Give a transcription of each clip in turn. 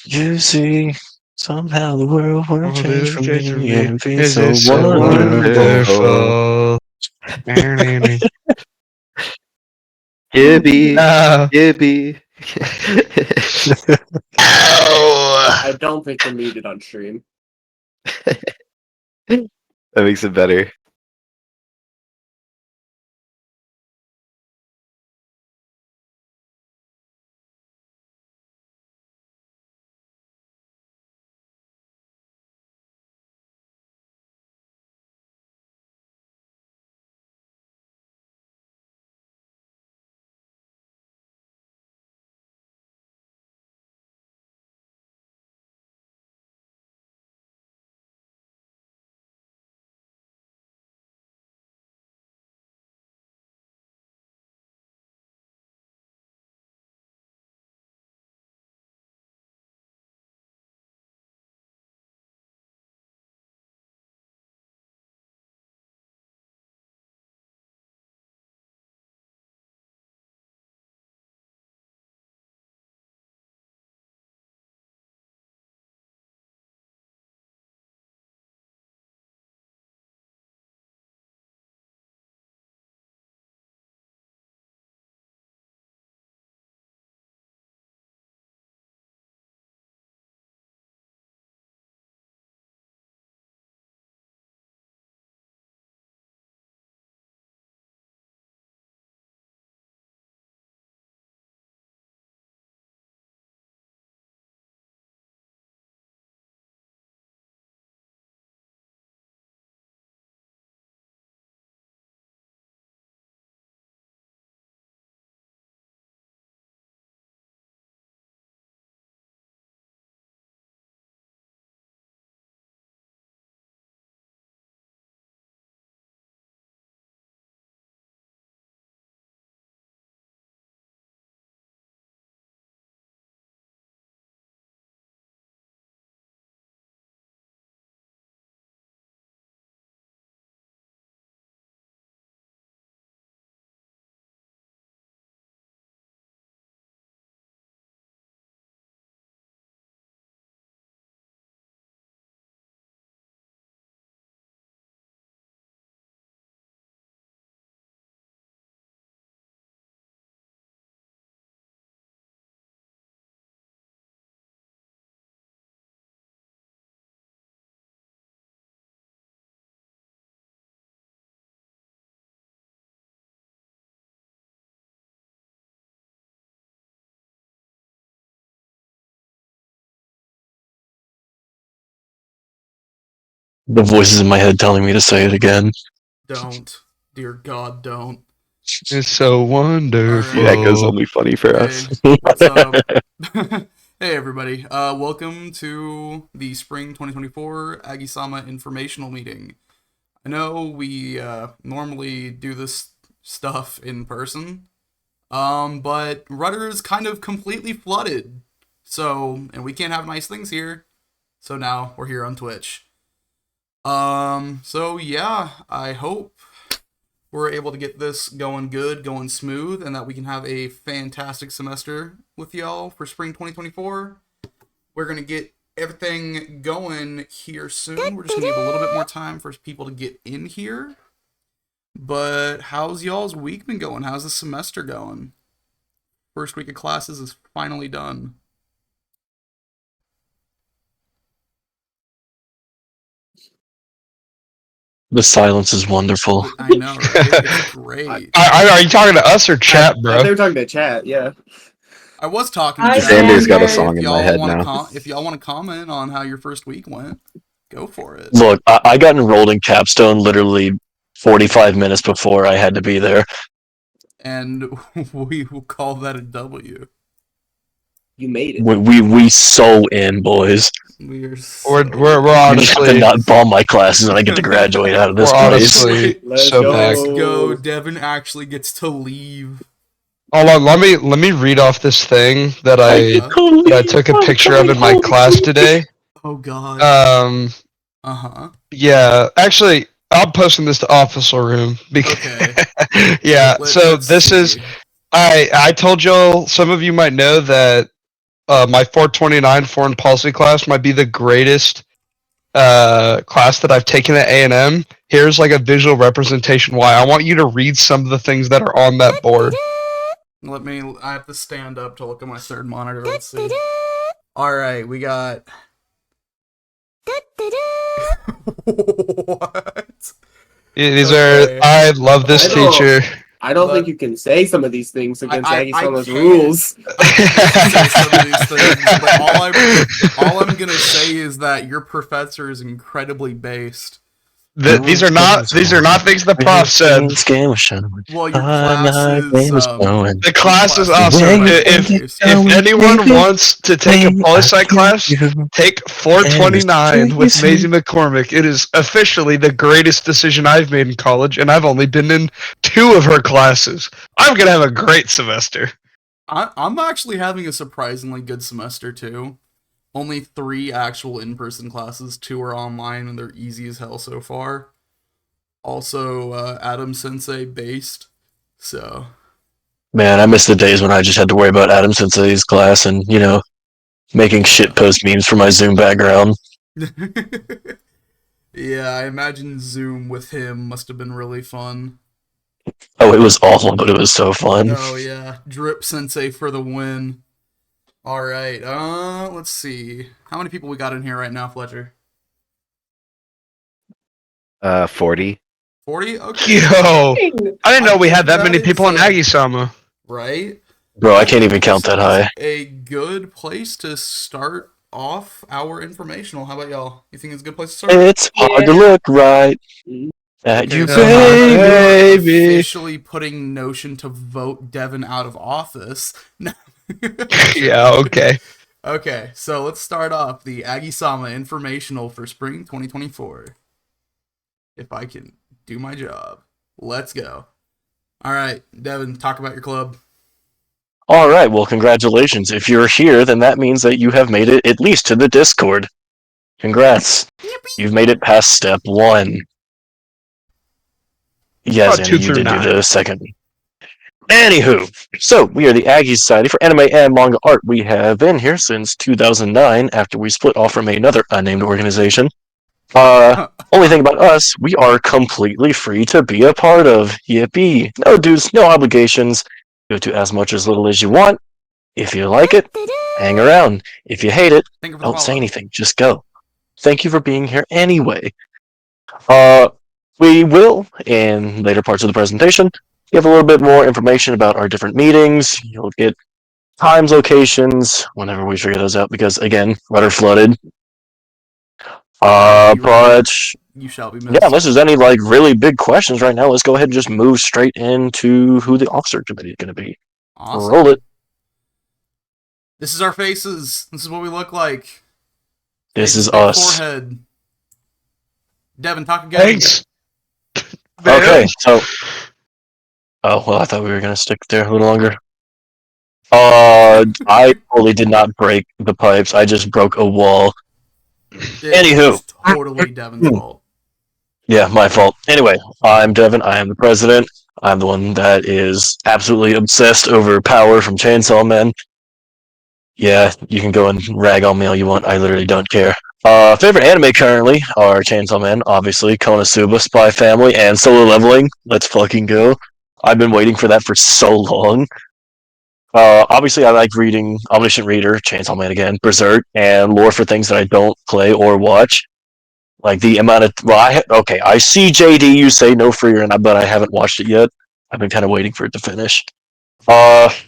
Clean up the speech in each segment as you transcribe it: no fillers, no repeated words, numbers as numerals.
You see, somehow the world will change for me and be Is so it so wonderful. wonderful? Gibby, Ah. Gibby. Ow. I don't think we're muted on stream. That makes it better. The voices in my head telling me to say it again. Don't. Dear God, don't. It's so wonderful. The echo's only funny for us. Hey, what's up? Hey, everybody. Welcome to the Spring 2024 Aggie-SAMA Informational Meeting. I know we normally do this stuff in person, but Rudder's kind of completely flooded. So, and we can't have nice things here. So now we're here on Twitch. So yeah, I hope we're able to get this going good, going smooth, and that we can have a fantastic semester with y'all for spring 2024. We're going to get everything going here soon. We're just going to give a little bit more time for people to get in here. But how's y'all's week been going? How's the semester going? First week of classes is finally done. The silence is wonderful. I know, right? It's great. Are you talking to us or chat, bro? They were talking to chat, yeah. I was talking to Hi, chat. Xander's got a Xander. song in my head now. If y'all want to comment on how your first week went, go for it. Look, I got enrolled in Capstone literally 45 minutes before I had to be there. And we will call that a W. You made it. We so in, boys. We're We're I just have to honestly not bomb my classes and I get to graduate out of this we're place. honestly Let's so go. packed. Let's go. Devin actually gets to leave. Hold on, let me read off this thing that I took a picture of in my class today. Oh God. Uh-huh. Yeah, actually, I'm posting this to Officer Room because Okay. yeah. So Let's this see. is I told y'all, some of you might know that my 429 foreign policy class might be the greatest class that I've taken at A&M. Here's like a visual representation why. I want you to read some of the things that are on that board. I have to stand up to look at my third monitor. Let's see. Alright, we got... What? These Okay. are. I love this I don't- teacher. I don't But- think you can say some of these things against I Aggie-SAMA's can't. rules. I can't say some of these things, but all I'm gonna say is that your professor is incredibly based. These are not things the prof said. Well, your class is The class is your awesome. class is If based. anyone wants to take a poli-sci class, take 429 with Maisie McCormick. It is officially the greatest decision I've made in college, and I've only been in 2 of her classes. I'm gonna have a great semester. I'm actually having a surprisingly good semester too. Only 3 actual in-person classes, 2 are online, and they're easy as hell so far. Also, Adam Sensei based, so... Man, I miss the days when I just had to worry about Adam Sensei's class and, making shitpost memes for my Zoom background. Yeah, I imagine Zoom with him must have been really fun. Oh, it was awful, but it was so fun. Oh yeah, Drip Sensei for the win. Alright, let's see. How many people we got in here right now, Fletcher? 40. 40? Okay. Yo, I didn't know we had that That many people in is, Aggie-SAMA. Right? Bro, I can't even count that high. A good place to start off our informational. How about y'all? You think it's a good place to start? It's hard to look right at you, so we're baby. officially putting Notion to vote Devin out of office. Yeah, okay. Okay, so let's start off the Aggie-SAMA informational for spring 2024. If I can do my job. Let's go. All right, Devin, talk about your club. All right, well, congratulations. If you're here, then that means that you have made it at least to the Discord. Congrats. You've made it past step 1. Yes, Oh, and 2 you through did 9. do the second. Anywho, so we are the Aggie Society for Anime and Manga Art. We have been here since 2009 after we split off from another unnamed organization. Only thing about us, we are completely free to be a part of. Yippee. No dues, no obligations. Go to as much as little as you want. If you like it, hang around. If you hate it, Thank you for the don't say follow. anything. Just go. Thank you for being here anyway. We will, in later parts of the presentation, give a little bit more information about our different meetings. You'll get times, locations, whenever we figure those out, because, again, rudder flooded. But You shall be missed. yeah, unless there's any really big questions right now, let's go ahead and just move straight into who the officer committee is going to be. Awesome. Roll it. This is our faces. This is what we look like. This is Big us. Forehead. Devin, talk again. Thanks. Okay, so. Oh, well, I thought we were going to stick there a little longer. I totally did not break the pipes. I just broke a wall. Anywho. It's totally Devin's fault. Yeah, my fault. Anyway, I'm Devin. I am the president. I'm the one that is absolutely obsessed over power from Chainsaw Man. Yeah, you can go and rag on me all you want. I literally don't care. Favorite anime currently are Chainsaw Man, obviously, Konosuba, Spy Family, and Solo Leveling. Let's fucking go. I've been waiting for that for so long. Obviously, I like reading Omniscient Reader, Chainsaw Man again, Berserk, and lore for things that I don't play or watch. Like the amount of I see JD. You say no freer, but I haven't watched it yet. I've been kind of waiting for it to finish.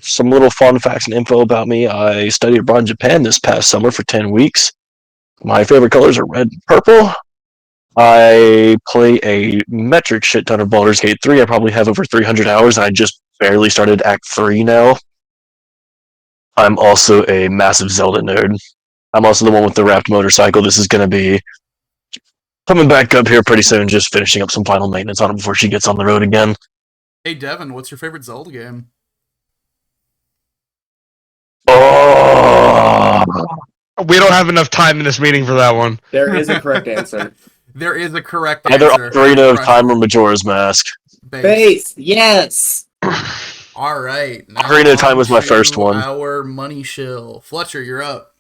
Some little fun facts and info about me. I studied abroad in Japan this past summer for 10 weeks. My favorite colors are red and purple. I play a metric shit ton of Baldur's Gate 3. I probably have over 300 hours, and I just barely started Act 3 now. I'm also a massive Zelda nerd. I'm also the one with the wrapped motorcycle. This is going to be coming back up here pretty soon, just finishing up some final maintenance on it before she gets on the road again. Hey, Devin, what's your favorite Zelda game? Oh, We don't have enough time in this meeting for that one. There is a correct answer. There is a correct either answer. Ocarina of Time or Majora's Mask. Base. Base, yes. All right. Now Ocarina of Time was my on first to one. Our money shill. Fletcher, you're up.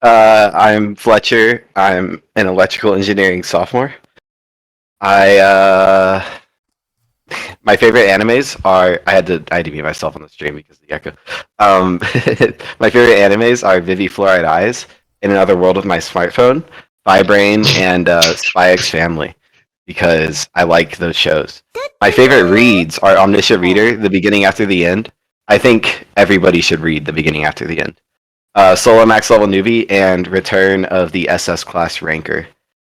I'm Fletcher. I'm an electrical engineering sophomore. I my favorite animes are I had to mute myself on the stream because of the echo. My favorite animes are Vivi Fluoride Eyes, In Another World with My Smartphone, Fibrain, and Spy X Family because I like those shows. My favorite reads are Omniscient Reader, The Beginning After the End. I think everybody should read The Beginning After the End. Solo Max Level Newbie and Return of the SS Class Ranker.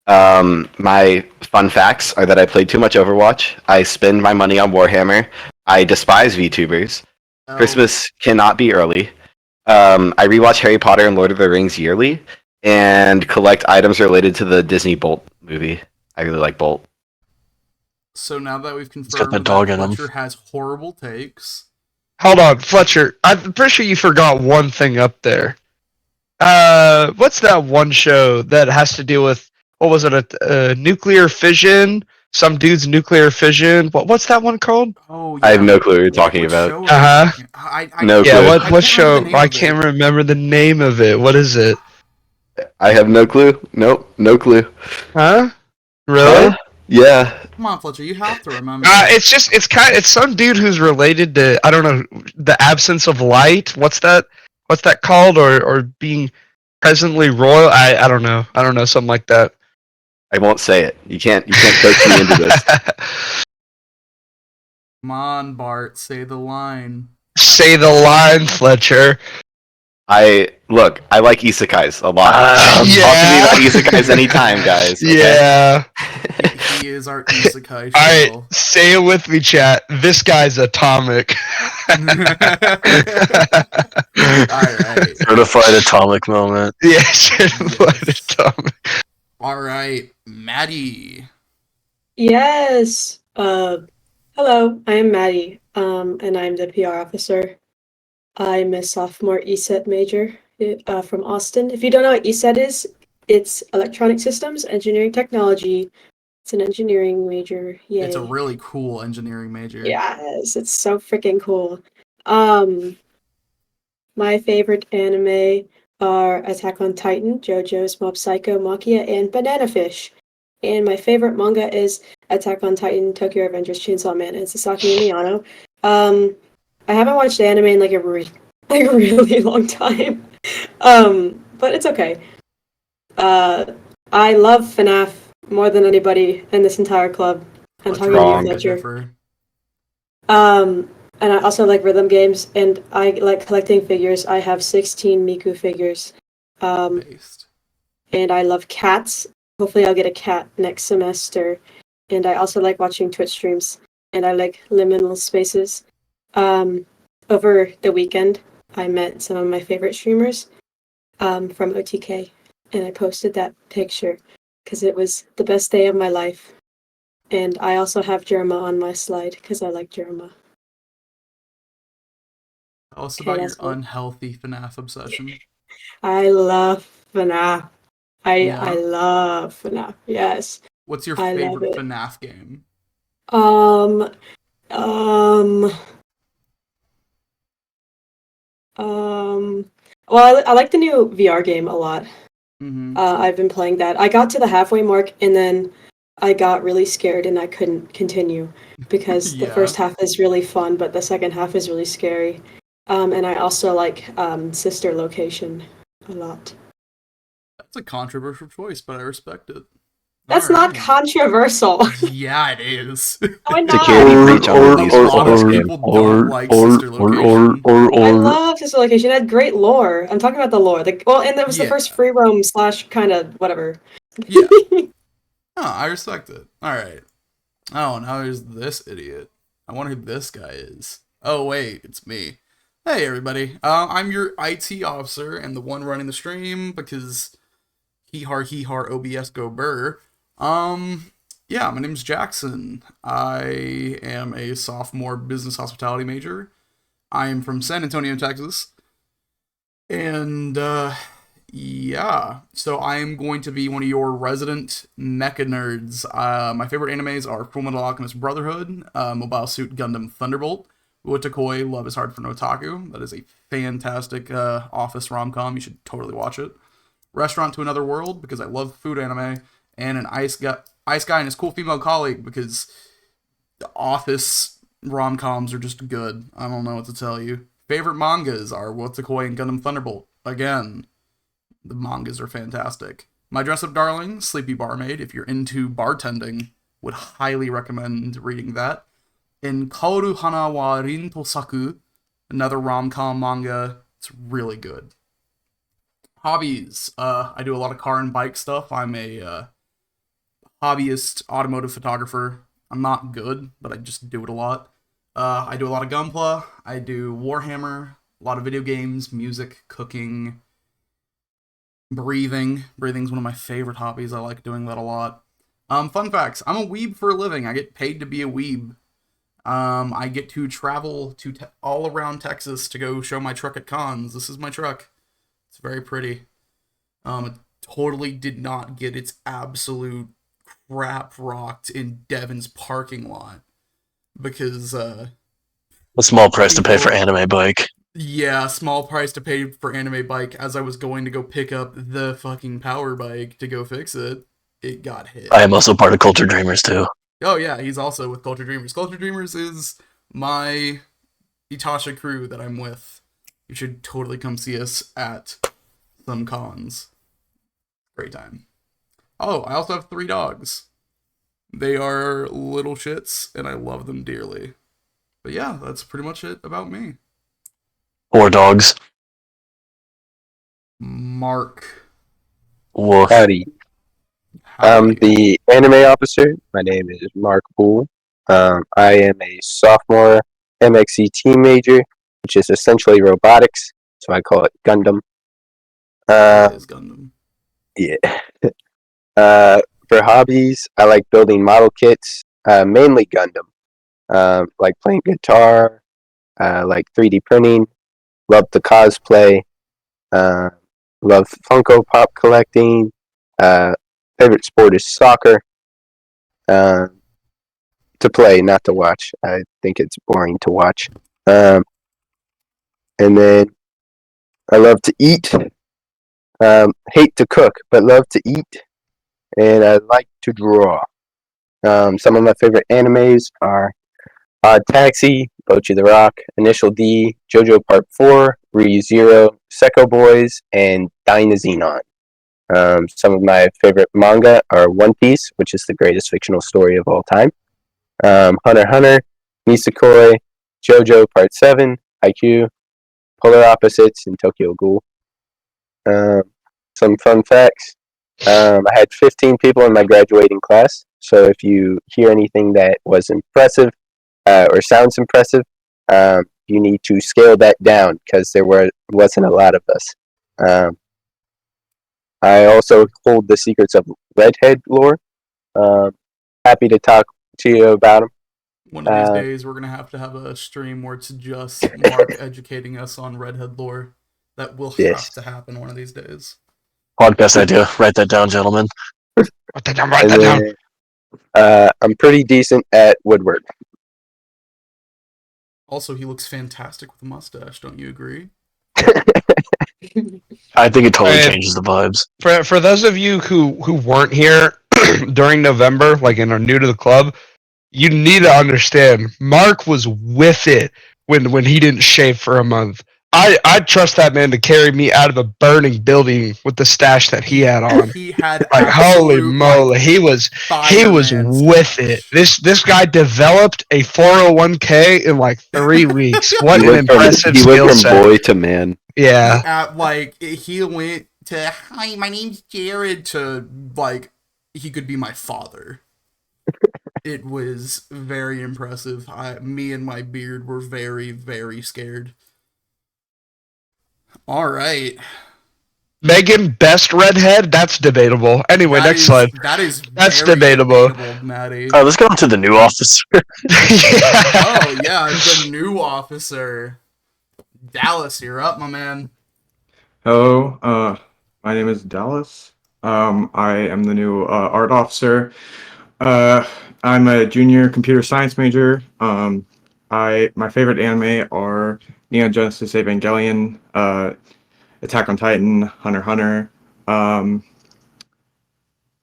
My fun facts are that I played too much Overwatch. I spend my money on Warhammer. I despise VTubers. Oh, Christmas cannot be early. I rewatch Harry Potter and Lord of the Rings yearly, and collect items related to the Disney Bolt movie. I really like Bolt. so now that we've got the confirmed dog that in him. Fletcher has horrible takes. Hold on, Fletcher. I'm pretty sure you forgot one thing up there. What's that one show that has to do with what was it? A nuclear fission? Some dude's nuclear fission. What's that one called? Oh, yeah. I have no clue what you're talking What about. show is Uh-huh. he talking- I, No Yeah, clue. what I can't show? remember the name I of can't it. remember the name of it. What is it? I have no clue. Nope, no clue. Huh? Really? Huh? Yeah. Come on, Fletcher, you have to remember. It's some dude who's related to, I don't know, the absence of light. What's that called? Or being presently royal? I don't know. I don't know, something like that. I won't say it. You can't coach me into this. Come on, Bart, say the line. Say the line, Fletcher. I like isekais a lot. Yeah. Talk to me about isekais anytime, guys. Okay? Yeah. He is our isekai Alright, show. say it with me, chat. This guy's atomic. Alright. Certified atomic moment. Yeah, certified atomic. Alright, Maddie. Yes. Hello, I am Maddie, and I'm the PR officer. I'm a sophomore ESET major from Austin. If you don't know what ESET is, it's Electronic Systems Engineering Technology. It's an engineering major. Yay. It's a really cool engineering major. Yes, it's so freaking cool. My favorite anime are Attack on Titan, JoJo's Mob Psycho Machia, and Banana Fish. And my favorite manga is Attack on Titan, Tokyo Revengers, Chainsaw Man, and Sasaki and Miyano. I haven't watched anime in like a really long time. But it's okay. I love FNAF more than anybody in this entire club. I'm talking to wrong? you, Fletcher. And I also like rhythm games, and I like collecting figures. I have 16 Miku figures. Based. And I love cats. Hopefully I'll get a cat next semester. And I also like watching Twitch streams. And I like liminal spaces. Over the weekend, I met some of my favorite streamers from OTK. And I posted that picture because it was the best day of my life. And I also have Jerma on my slide because I like Jerma. Tell us Okay, about your that's what- unhealthy FNAF obsession. I love FNAF. I Yeah. love FNAF. Yes. What's your I love favorite it. FNAF game? Well, I like the new VR game a lot. Mm-hmm. I've been playing that. I got to the halfway mark and then I got really scared and I couldn't continue because the Yeah. first half is really fun, but the second half is really scary. And I also like Sister Location a lot. That's a controversial choice, but I respect it. That's not Alright. controversial. Yeah, it is. Why not? Security breach on Or- release a for lot this of game. people don't like Sister Location. I love Sister Location. It had great lore. I'm talking about the lore. And that was the Yeah. first free roam / kind of whatever. Yeah. Oh, I respect it. Alright. Oh, now there's this idiot. I wonder who this guy is. Oh, wait, it's me. Hey, everybody. I'm your IT officer and the one running the stream because hee-har, OBS go burr. Yeah, my name's Jackson. I am a sophomore business hospitality major. I am from San Antonio, Texas. And, Yeah, so I am going to be one of your resident mecha nerds. My favorite animes are Fullmetal Alchemist Brotherhood, Mobile Suit Gundam Thunderbolt, Wotakoi Love is Hard for no Otaku. That is a fantastic office rom-com. You should totally watch it. Restaurant to Another World, because I love food anime, and an Ice Guy and his cool female colleague, because the office rom-coms are just good. I don't know what to tell you. Favorite mangas are Wotakoi and Gundam Thunderbolt. Again, the mangas are fantastic. My Dress Up Darling, Sleepy Barmaid, if you're into bartending, would highly recommend reading that. And Kaoru Hana wa Rin to Saku, another rom-com manga. It's really good. Hobbies. I do a lot of car and bike stuff. I'm a hobbyist automotive photographer. I'm not good, but I just do it a lot. I do a lot of Gunpla. I do Warhammer, a lot of video games, music, cooking, breathing. Breathing's one of my favorite hobbies. I like doing that a lot. Fun facts. I'm a weeb for a living. I get paid to be a weeb. I get to travel to all around Texas to go show my truck at cons. This is my truck. It's very pretty. It totally did not get its absolute crap rocked in Devon's parking lot. Because, A small price to pay for anime bike. Yeah, small price to pay for anime bike. As I was going to go pick up the fucking power bike to go fix it, it got hit. I am also part of Culture Dreamers too. Oh yeah, he's also with Culture Dreamers. Culture Dreamers is my Itasha crew that I'm with. You should totally come see us at some cons. Great time. Oh, I also have 3 dogs. They are little shits, and I love them dearly. But yeah, that's pretty much it about me. 4 dogs. Mark. Woof. Howdy. I'm the anime officer. My name is Mark Poole. I am a sophomore MXC team major, which is essentially robotics, so I call it Gundam. It is Gundam. Yeah. For hobbies, I like building model kits, mainly Gundam. Like playing guitar, like 3D printing, love the cosplay, love Funko Pop collecting, favorite sport is soccer. To play, not to watch. I think it's boring to watch. And then I love to eat. Hate to cook, but love to eat. And I like to draw. Some of my favorite animes are Odd Taxi, Bocchi the Rock, Initial D, JoJo Part 4, ReZero, Secco Boys, and Dynazenon. Some of my favorite manga are One Piece, which is the greatest fictional story of all time, Hunter x Hunter, Nisekoi, JoJo Part 7, Haikyuu, Polar Opposites, and Tokyo Ghoul. Some fun facts. I had 15 people in my graduating class, so if you hear anything that was impressive or sounds impressive, you need to scale that down because there wasn't a lot of us. I also hold the secrets of Redhead lore. Happy to talk to you about them. One of these days, we're going to have a stream where it's just Mark educating us on Redhead lore. That will have to happen one of these days. Podcast idea. Write that down, gentlemen. Write that down. I'm pretty decent at woodwork. Also, he looks fantastic with a mustache. Don't you agree? I think it totally changes the vibes. For those of you who weren't here during November, like and are new to the club, you need to understand. Mark was with it when he didn't shave for a month. I'd trust that man to carry me out of a burning building with the stash that he had on. He had like holy moly, like, he was with it. This guy developed a 401k in like 3 weeks. What an impressive skill set. He went from boy to man. Yeah. Like he went to hi, my name's Jared to like he could be my father. It was very impressive. Me and my beard were very, very scared. All right. Megan, best redhead? That's debatable. Anyway, next slide. That's debatable. Maddie. Let's go on to the new officer. Oh, yeah, the new officer. Dallas, you're up, my man. Hello, my My name is Dallas. I am the new art officer. I'm a junior computer science major. My favorite anime are Neon Genesis Evangelion, Attack on Titan, Hunter x Hunter.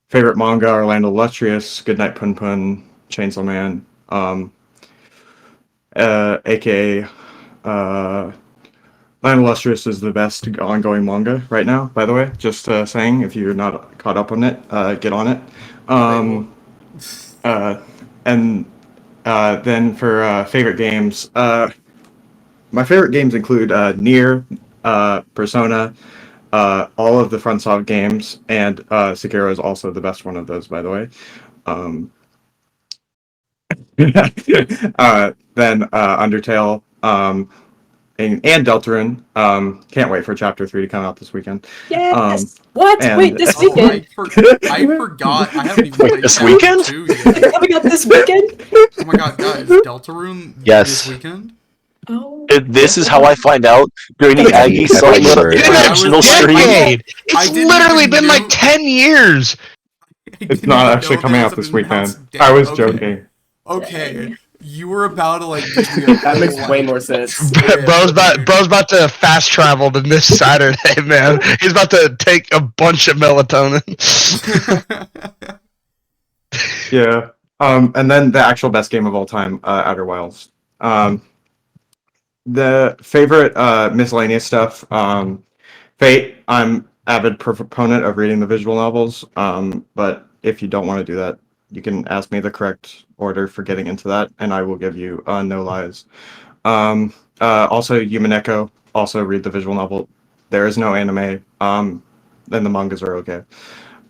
Favorite manga: Orlando Illustrious, Goodnight Pun Pun, Chainsaw Man, aka Land Illustrious is the best ongoing manga right now, by the way. Just saying, if you're not caught up on it, get on it. And then for favorite games, my favorite games include Nier, Persona, all of the FromSoft games, and Sekiro is also the best one of those, by the way. Then Undertale, and Deltarune. Can't wait for Chapter 3 to come out this weekend. Yes. What? and- Wait, this Oh, weekend? I forgot. I haven't even Wait, played this Chapter weekend? 2 yet. Coming up this weekend? Oh my god, guys, Deltarune Yes. this weekend? Oh. This is how I find out during the Aggie, Aggie-SAMA Aggie bird. international stream. Decade. I It's didn't literally even been know- like 10 years. It's not actually coming out this weekend. I was joking. Okay, you were about to like give me a That makes whole, way like, more sense. script, Bro's about to fast travel to this Saturday, man. He's about to take a bunch of melatonin. Yeah. And then the actual best game of all time, Outer Wilds. The favorite miscellaneous stuff, Fate. I'm avid proponent of reading the visual novels. But if you don't want to do that, you can ask me the correct order for getting into that, and I will give you no lies. Also, Yumineko. Also read the visual novel. There is no anime. Then the mangas are okay.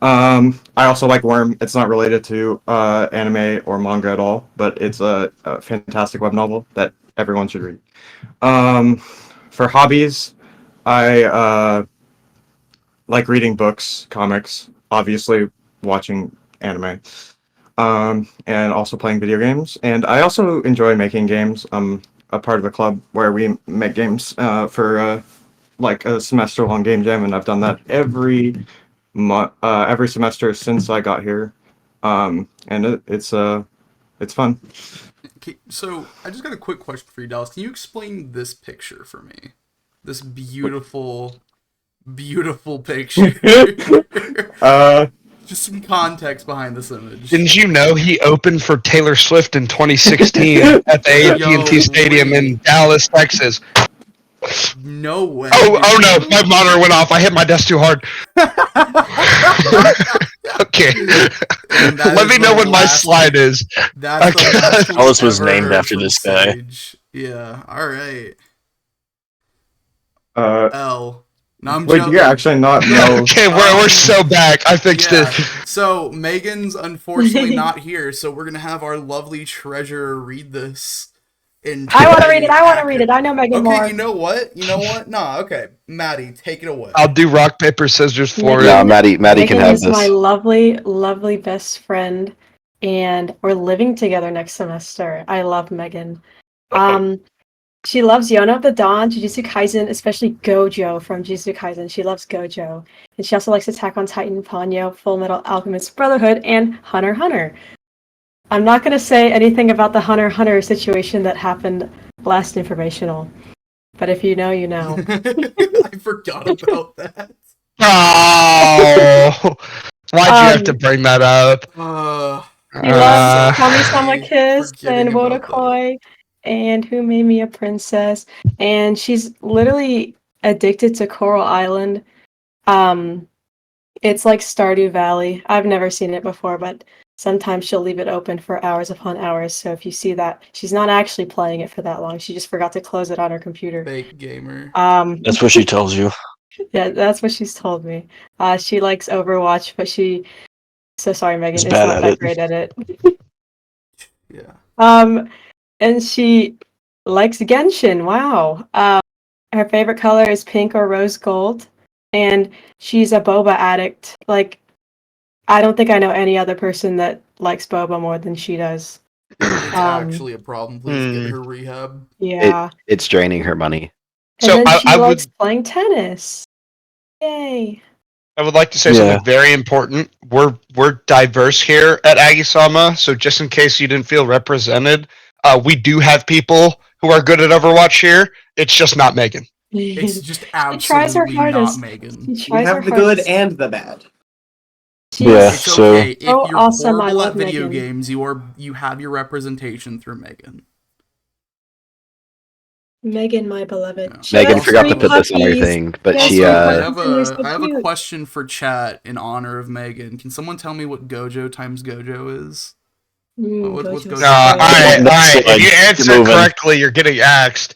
I also like Worm. It's not related to anime or manga at all, but it's a fantastic web novel that everyone should read. For hobbies, I like reading books, comics, obviously watching anime, and also playing video games. And I also enjoy making games. I'm a part of a club where we make games for like a semester-long game jam, and I've done that every semester since I got here, and it's fun. Okay, so I just got a quick question for you, Dallas. Can you explain this picture for me? This beautiful, beautiful picture. Just some context behind this image. Didn't you know he opened for Taylor Swift in 2016 at the AT&T Yo, Stadium in wait. Dallas, Texas? No way. Oh no, my monitor went off. I hit my desk too hard. Okay. And that Let is me the know when my last- slide is. That's Okay. the last we've Alice was ever named heard after from this guy. Sage. Yeah, alright. Uh, L. No, I'm wait, joking. you actually not know? Okay, we're so back. I fixed Yeah. it. So Megan's unfortunately not here, so we're gonna have our lovely treasurer read this. I want to read it. I want to read it. I know Megan Okay, Moore. you know what? Nah, okay. Maddie, take it away. I'll do rock paper scissors for No, it. Maddie can Megan have is this. my lovely, lovely best friend, and we're living together next semester. I love Megan. She loves Yona of the Dawn, Jujutsu Kaisen, especially Gojo from Jujutsu Kaisen. She loves Gojo, and she also likes Attack on Titan, Ponyo, Full Metal Alchemist Brotherhood, and Hunter x Hunter. I'm not going to say anything about the Hunter x Hunter situation that happened last informational, but if you know, you know. I forgot about that. Oh, why'd you have to bring that up? He loves Kami-sama Sorry, Kiss forgetting and about Wodakoi and Who Made Me a Princess, and she's literally addicted to Coral Island. It's like Stardew Valley. I've never seen it before, but sometimes she'll leave it open for hours upon hours. So if you see that, she's not actually playing it for that long. She just forgot to close it on her computer. Fake gamer. That's what she tells you. Yeah, that's what she's told me. She likes Overwatch, but so sorry, Megan, She's it's bad not at that it. great at it. Yeah. And she likes Genshin. Wow. Her favorite color is pink or rose gold, and she's a boba addict. Like, I don't think I know any other person that likes boba more than she does. It's actually a problem. Please get her rehab. Yeah. It's draining her money. And So then she I likes would. playing tennis. Yay. I would like to say something very important. We're diverse here at Aggie-SAMA, so just in case you didn't feel represented, we do have people who are good at Overwatch here. It's just not Megan. It's just tries her absolutely not hardest. Megan. She We tries her have the good hardest. and the bad. Yeah, It's so okay. If Oh, you're awesome, I horrible love at video Megan. games, you have your representation through Megan. Megan, my beloved. Yeah. She Megan has forgot to three put this on her puppies. thing, but Yes, she we Also, I put- have They're so a cute. question for chat in honor of Megan. Can someone tell me what Gojo times Gojo is? What's Gojo's Gojo? so Alright, Next if you slide. answer Moving. correctly, you're getting axed.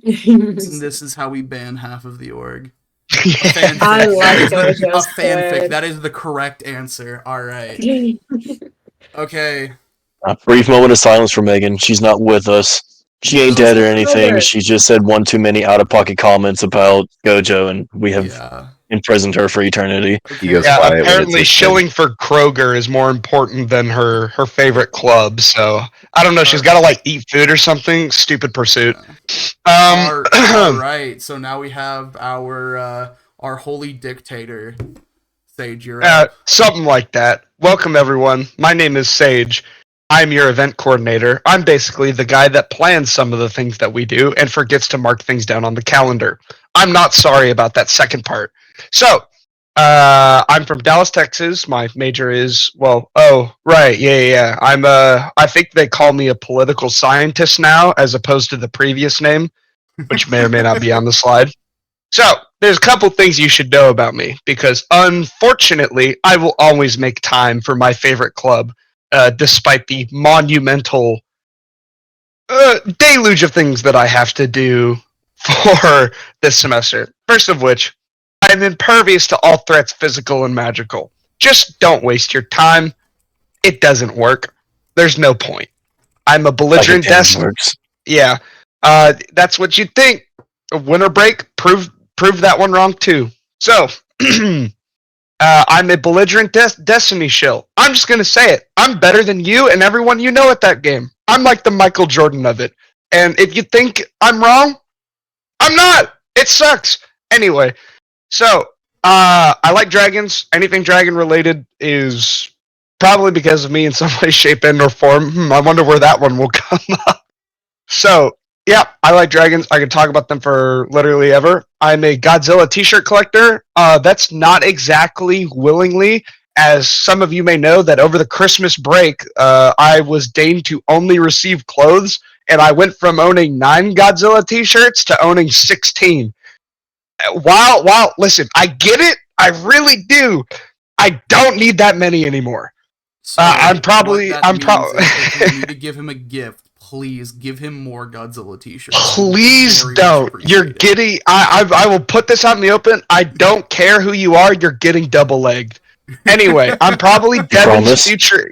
And this is how we ban half of the org. A fanfic. I That like is a Gojo's fanfic. swag. That is the correct answer. All right. Okay. a brief moment of silence for Megan. She's not with us. She ain't dead or anything. She just said one too many out-of-pocket comments about Gojo, and we have Yeah. imprisoned her for eternity. He goes Yeah, quiet when apparently it's shilling for Kroger is more important than her favorite club. So I don't know. She's got to like eat food or something. Stupid pursuit. All right. So now we have our holy dictator, Sage. You're up. Something like that. Welcome everyone. My name is Sage. I'm your event coordinator. I'm basically the guy that plans some of the things that we do and forgets to mark things down on the calendar. I'm not sorry about that second part. So, I'm from Dallas, Texas. My major is yeah. I think they call me a political scientist now, as opposed to the previous name, which may or may not be on the slide. So, there's a couple things you should know about me, because unfortunately, I will always make time for my favorite club, despite the monumental deluge of things that I have to do for this semester. First of which, I'm impervious to all threats, physical and magical. Just don't waste your time. It doesn't work. There's no point. I'm a belligerent destiny. Yeah, that's what you'd think. A winter break proved that one wrong too. So, I'm a belligerent destiny shill. I'm just gonna say it. I'm better than you and everyone you know at that game. I'm like the Michael Jordan of it. And if you think I'm wrong, I'm not. It sucks. Anyway, so I like dragons. Anything dragon related is probably because of me in some way, shape, and or form. I wonder where that one will come up. So, yeah, I like dragons. I can talk about them for literally ever. I'm a Godzilla t-shirt collector. That's not exactly willingly, as some of you may know that over the Christmas break, I was deigned to only receive clothes, and I went from owning 9 Godzilla t-shirts to owning 16. Listen, I get it. I really do. I don't need that many anymore. So I'm probably. If you probably. need to give him a gift, please give him more Godzilla t-shirts. Please Very much don't. You're appreciated. getting. I will put this out in the open. I don't care who you are. You're getting double-legged. Anyway, I'm probably Devin's Promise? future.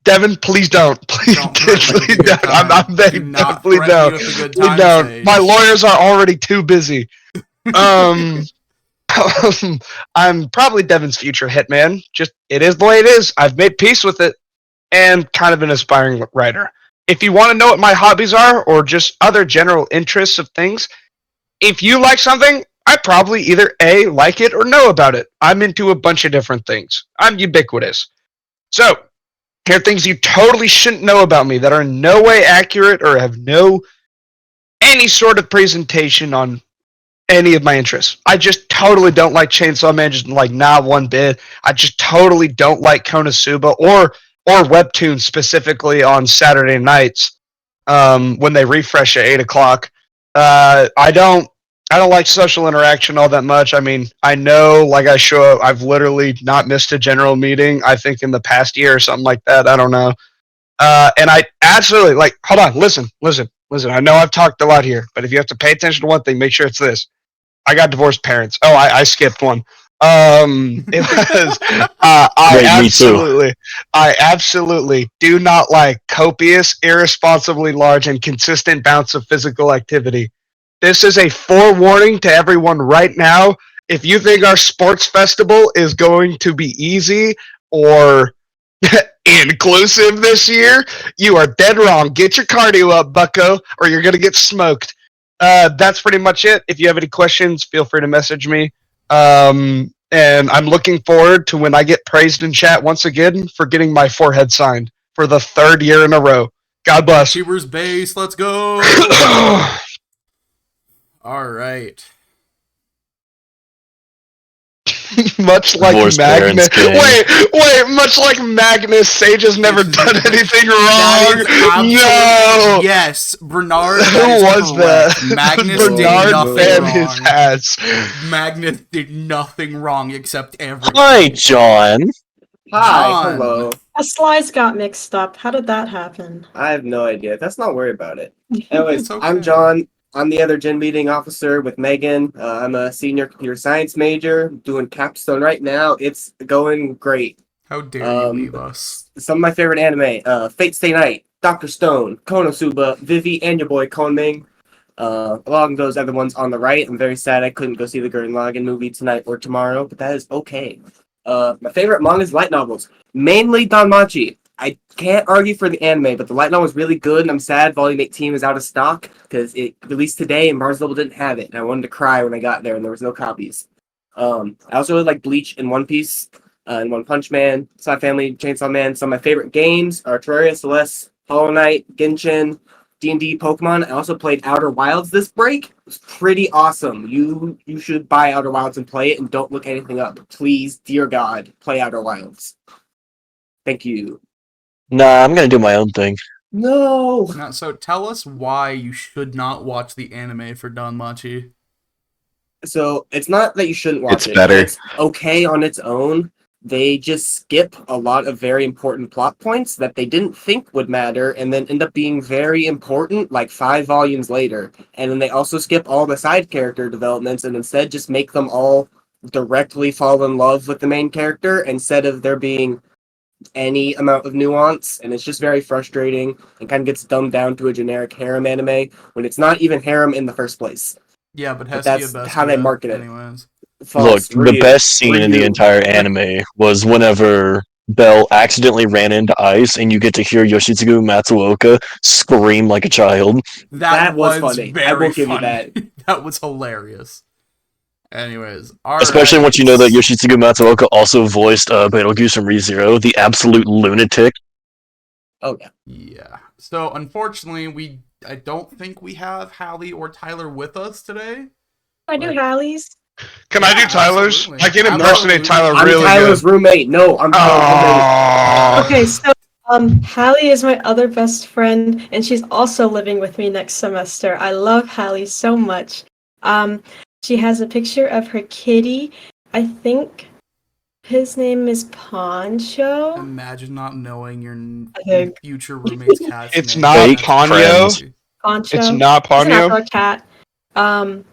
Devin, please don't. Please don't. I'm begging. Please don't. My lawyers are already too busy. I'm probably Devin's future hitman. Just, it is the way it is. I've made peace with it, and kind of an aspiring writer. If you want to know what my hobbies are, or just other general interests of things, if you like something, I probably either A, like it, or know about it. I'm into a bunch of different things. I'm ubiquitous. So, here are things you totally shouldn't know about me that are in no way accurate or have any sort of presentation on any of my interests. I just totally don't like Chainsaw Man, just like not one bit. I just totally don't like Konosuba or Webtoon, specifically on Saturday nights when they refresh at 8 o'clock. I don't like social interaction all that much. I mean, I know, like I've literally not missed a general meeting, I think in the past year or something like that. I don't know. And I absolutely, hold on, listen. I know I've talked a lot here, but if you have to pay attention to one thing, make sure it's this. I got divorced parents. Oh, I skipped one. It was, I absolutely do not like copious, irresponsibly large, and consistent bouts of physical activity. This is a forewarning to everyone right now. If you think our sports festival is going to be easy or inclusive this year, you are dead wrong. Get your cardio up, bucko, or you're going to get smoked. That's pretty much it. If you have any questions, feel free to message me. And I'm looking forward to when I get praised in chat once again for getting my forehead signed for the 3rd year in a row. God bless. Cheever's base, let's go! Alright. Much like Divorced Magnus. parents, king. Wait, much like Magnus, Sage has never done anything wrong. No! Yes, Bernard, Who that is was correct. that? Magnus did Bernard nothing and wrong. his ass. Magnus did nothing wrong except everything. Hi, John. Hi, John. hello. The slides got mixed up. How did that happen? I have no idea. Let's not worry about it. Anyways, It's okay. I'm John. I'm the other gen meeting officer with Megan. I'm a senior computer science major, doing capstone right now. It's going great. How dare you leave us? Some of my favorite anime: Fate Stay Night, Doctor Stone, Konosuba, Vivi, and your boy Konming. Along those other ones on the right. I'm very sad I couldn't go see the Gurren Lagann movie tonight or tomorrow, but that is okay. My favorite manga is light novels, mainly Danmachi. I can't argue for the anime, but the light novel is really good, and I'm sad Volume 18 is out of stock because it released today and Barnes Noble didn't have it, and I wanted to cry when I got there and there was no copies. I also really like Bleach and One Piece, and One Punch Man, Spy Family, Chainsaw Man. Some of my favorite games are Terraria, Celeste, Hollow Knight, Genshin, D&D, Pokemon. I also played Outer Wilds this break. It was pretty awesome. You should buy Outer Wilds and play it, and don't look anything up. Please, dear God, play Outer Wilds. Thank you. Nah, I'm gonna do my own thing. No! Now, so tell us why you should not watch the anime for Danmachi. So, it's not that you shouldn't watch It's it. better. It's okay on its own. They just skip a lot of very important plot points that they didn't think would matter and then end up being very important like 5 volumes later. And then they also skip all the side character developments and instead just make them all directly fall in love with the main character instead of there being any amount of nuance. And it's just very frustrating and kind of gets dumbed down to a generic harem anime when it's not even harem in the first place. Yeah, but But Hestia that's how they market it. anyways. False, Look, the Ryu, best scene in the Ryu. entire anime was whenever Belle accidentally ran into ice and you get to hear Yoshitsugu Matsuoka scream like a child. That was was funny. very I will give you funny. that. That was hilarious. Anyways, Especially once you know that Yoshi. Yoshitsugu Matsuoka also voiced Betelgeuse from ReZero, the absolute lunatic. Oh, yeah. Yeah. So, unfortunately, I don't think we have Hallie or Tyler with us today. I do Hallie's. Can I do Tyler's? Absolutely. I can impersonate Absolutely. Tyler I'm really Tyler's good. roommate. No, I'm Tyler's roommate. Oh. Okay, so Hallie is my other best friend, and she's also living with me next semester. I love Hallie so much. She has a picture of her kitty. I think his name is Poncho. Imagine not knowing your think. future roommate's cat's It's name. not Fake Ponyo. friends. Poncho. It's not He's an Ponyo. outdoor cat.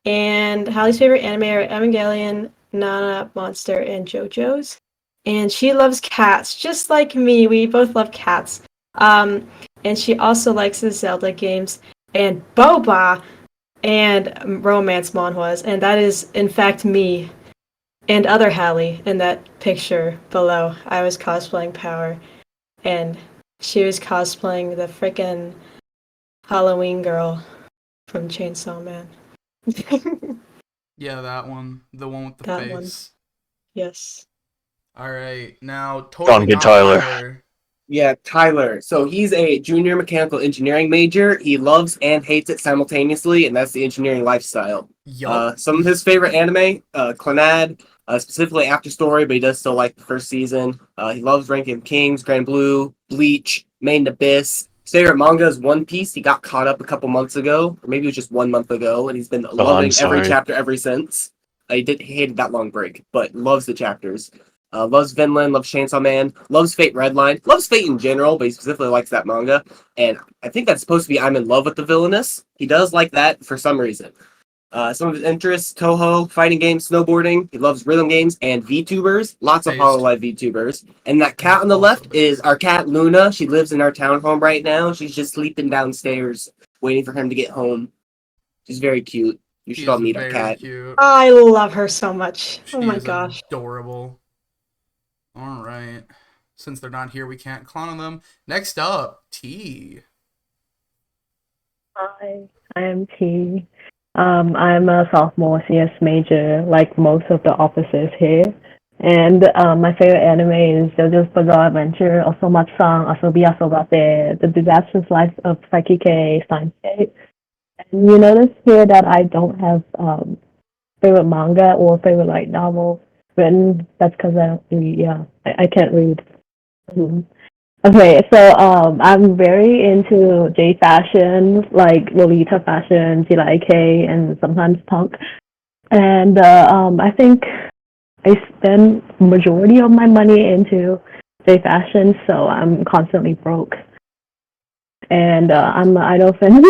And Hallie's favorite anime are Evangelion, Nana, Monster, and JoJo's. And she loves cats, just like me. We both love cats. And she also likes the Zelda games and boba and romance manhwas. And that is, in fact, me and other Hallie in that picture below. I was cosplaying Power, and she was cosplaying the frickin' Halloween girl from Chainsaw Man. Yeah, that one. The one with the That face. one. Yes. Alright, now totally Get not Tyler. Yeah, Tyler. So he's a junior mechanical engineering major. He loves and hates it simultaneously, and that's the engineering lifestyle. Yup. Some of his favorite anime, Clannad, specifically After Story, but he does still like the first season. He loves Ranking of Kings, Grand Blue, Bleach, Main Abyss. His favorite manga is One Piece. He got caught up a couple months ago, or maybe it was just 1 month ago, and he's been loving every sorry. chapter ever since. He hated that long break, but loves the chapters. Loves Vinland, loves Chainsaw Man, loves Fate Redline, loves Fate in general, but he specifically likes that manga. And I think that's supposed to be I'm in love with the villainess. He does like that for some reason. Some of his interests, Toho, fighting games, snowboarding. He loves rhythm games and VTubers. Lots of Based. Hololive VTubers. And that cat on the left is our cat Luna. She lives in our townhome right now. She's just sleeping downstairs, waiting for him to get home. She's very cute. You should all meet our cat. Cute. I love her so much. She Oh my is gosh. adorable. Alright. Since they're not here, we can't clown them. Next up, T. Hi, I am T. I'm a sophomore CS major, like most of the officers here. And my favorite anime is JoJo's Bizarre Adventure, also Matsang, Asobi Asobate, The Disastrous Life of Psyche K, Steins Gate. And you notice here that I don't have favorite manga or favorite light novel written. That's because I don't read. Yeah, I can't read. Mhm. Okay, so I'm very into J fashion, like Lolita fashion, K, and sometimes punk. And I think I spend majority of my money into J fashion, so I'm constantly broke. And I'm an idol fan.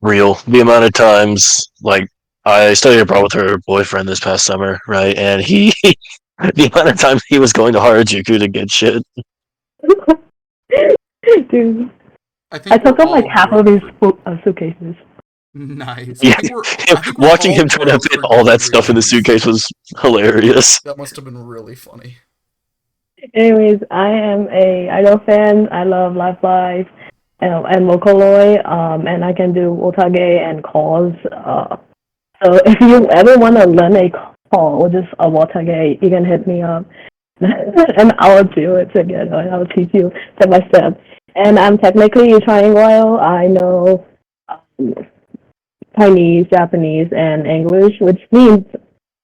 Real. The amount of times, like, I studied abroad with her boyfriend this past summer, right? And he, the amount of times he was going to Harajuku to get shit. Dude, I think took we're up like all half of broke his for- suitcases. Nice. Yeah, I think we're watching all him try to broke fit for all that good stuff in the reasons. suitcase was hilarious. That must have been really funny. Anyways, I am a idol fan. I love Life Life and Vocaloid, and I can do Otage and calls. So if you ever want to learn a call or just a Otage, you can hit me up, and I'll do it together. And I'll teach you step by step. And I'm technically trilingual. I know Chinese, Japanese, and English, which means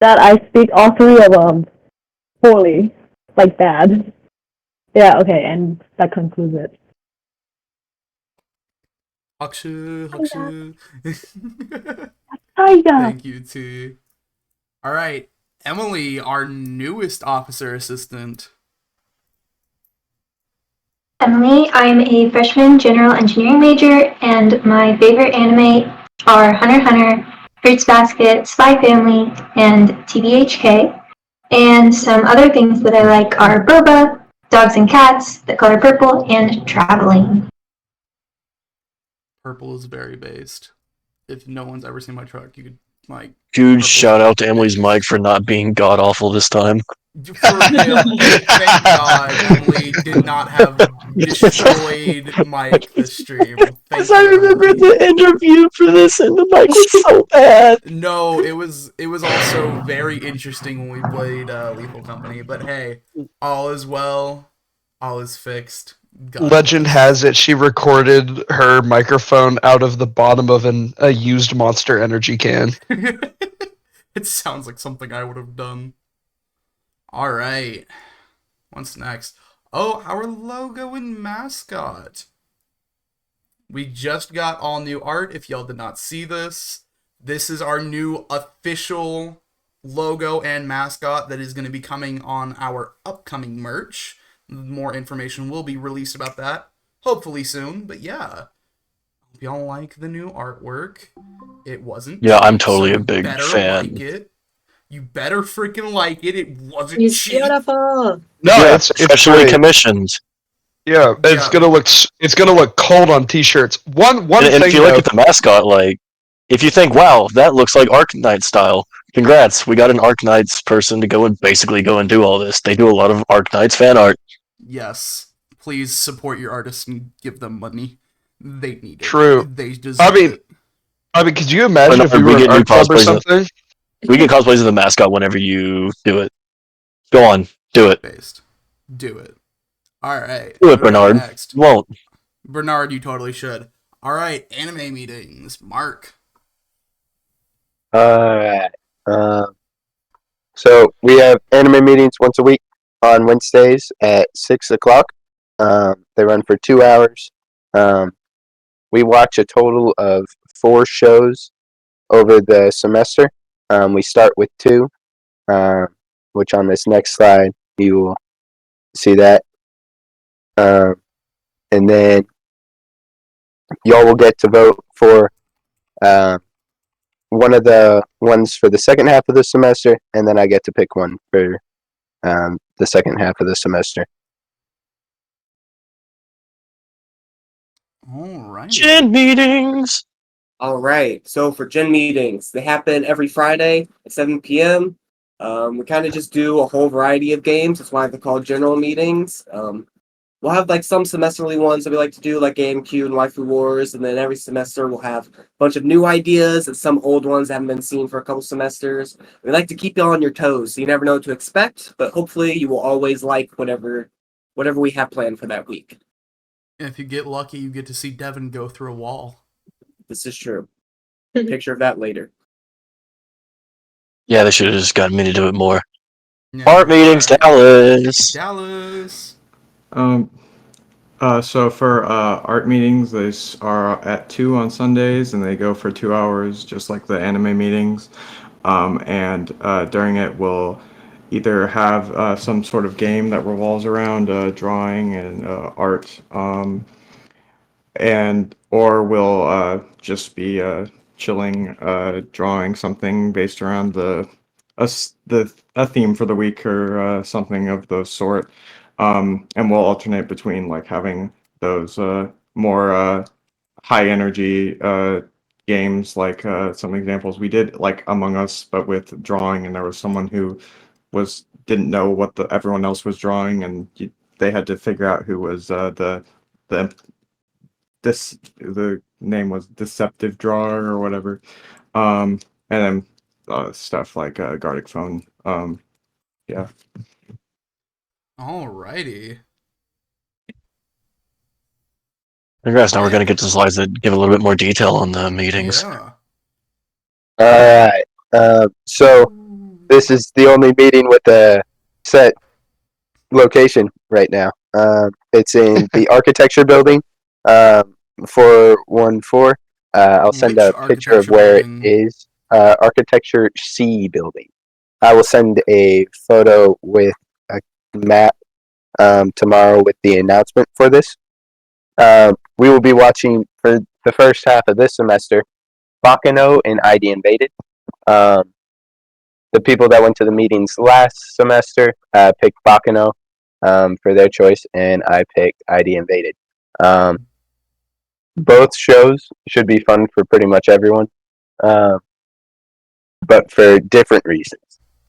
that I speak all three of them poorly, like bad. Yeah, okay, and that concludes it. Hakushu, hakushu. Hiya! Thank you, T. All right, Emily, our newest officer assistant. Emily, I'm a freshman general engineering major, and my favorite anime are Hunter x Hunter, Fruits Basket, Spy Family, and TBHK. And some other things that I like are boba, dogs and cats, the color purple, and traveling. Purple is very based. If no one's ever seen my truck, you could like. Huge shout out to Emily's mic for not being god awful this time. For real, thank God Emily did not have destroyed Mike this stream. Thank I you, remember Emily. the interview for this, and the mic was so bad. No, it was also very interesting when we played Lethal Company. But hey, all is well, all is fixed. God Legend bless. has it she recorded her microphone out of the bottom of a used Monster Energy can. It sounds like something I would have done. All right, what's next? Oh, our logo and mascot. We just got all new art. If y'all did not see this, this is our new official logo and mascot that is going to be coming on our upcoming merch. More information will be released about that, hopefully soon. But yeah, hope y'all like the new artwork. It wasn't Yeah, I'm cheap, totally so a big better fan. Like it. You better freaking like it. It wasn't He's cheap. beautiful. No, Yeah, it's professionally great. commissioned. Yeah, it's gonna look cold on t-shirts. One And thing if you though, look at the mascot, like, if you think, wow, that looks like Arknight style, congrats, we got an Arknights person to go and do all this. They do a lot of Arknights fan art. Yes. Please support your artists and give them money. They need it. True. They deserve it. I mean, could you imagine Bernard, if we we were get an new art club or cosplays. something? We get cosplays of the mascot whenever you do it. Go on, do it. Based. Do it. Alright. Do What it, do we got Bernard. next? Won't. Bernard, you totally should. Alright, anime meetings. Mark. Alright. So we have anime meetings once a week on Wednesdays at 6 o'clock. They run for 2 hours. We watch a total of 4 shows over the semester. We start with 2, which on this next slide you will see that. And then y'all will get to vote for one of the ones for the second half of the semester, and then I get to pick one for the second half of the semester. Alright. Gen meetings! Alright, so for Gen meetings, they happen every Friday at 7 p.m. We kind of just do a whole variety of games. That's why they're called general meetings. we'll have like some semesterly ones that we like to do, like AMQ and Waifu Wars, and then every semester we'll have a bunch of new ideas and some old ones that haven't been seen for a couple semesters. We like to keep you on your toes, so you never know what to expect, but hopefully you will always like whatever we have planned for that week. And if you get lucky, you get to see Devin go through a wall. This is true. Picture of that later. Yeah, they should have just gotten me to do it more. Yeah. Art meetings, Dallas. Dallas. So for art meetings, they are at 2 on Sundays, and they go for 2 hours, just like the anime meetings. And during it, we'll either have some sort of game that revolves around drawing and art, or we'll just be chilling, drawing something based around a theme for the week or something of the sort. And we'll alternate between like having those more high energy games, like some examples we did, like Among Us, but with drawing, and there was someone who didn't know what everyone else was drawing, and they had to figure out who was the name was Deceptive Drawer or whatever. And then stuff like Gartic Phone. Yeah. Alrighty. Congrats, now we're going to get to slides that give a little bit more detail on the meetings. Yeah. Alright. So this is the only meeting with a set location right now. It's in the architecture building, 414. I'll send Which a picture of architecture where building? it is. Architecture C building. I will send a photo with a map tomorrow with the announcement for this. We will be watching for the first half of this semester Bakano and ID Invaded. The people that went to the meetings last semester picked Bakano for their choice, and I picked ID Invaded. Both shows should be fun for pretty much everyone, but for different reasons.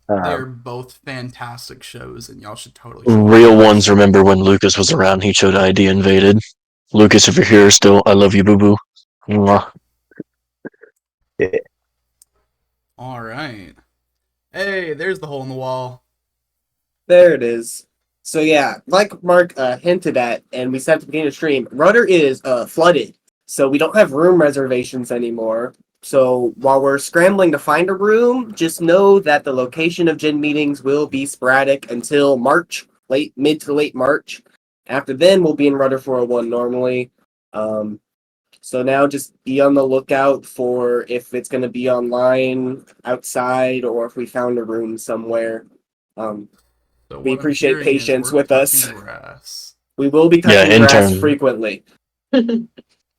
They're both fantastic shows, and y'all should totally check Real them out. ones remember when Lucas was around, he showed ID Invaded. Lucas, if you're here still, I love you, boo-boo. Mwah. Yeah. Alright. Hey, there's the hole in the wall. There it is. So yeah, like Mark hinted at, and we said at the beginning of the stream, Rudder is flooded, so we don't have room reservations anymore. So while we're scrambling to find a room, just know that the location of Gen meetings will be sporadic until March, mid to late March. After then, we'll be in Rudder 401 normally. So now just be on the lookout for if it's going to be online, outside, or if we found a room somewhere. So We what I'm appreciate hearing is patience we're with us. cutting grass. We will be Yeah, cutting grass frequently.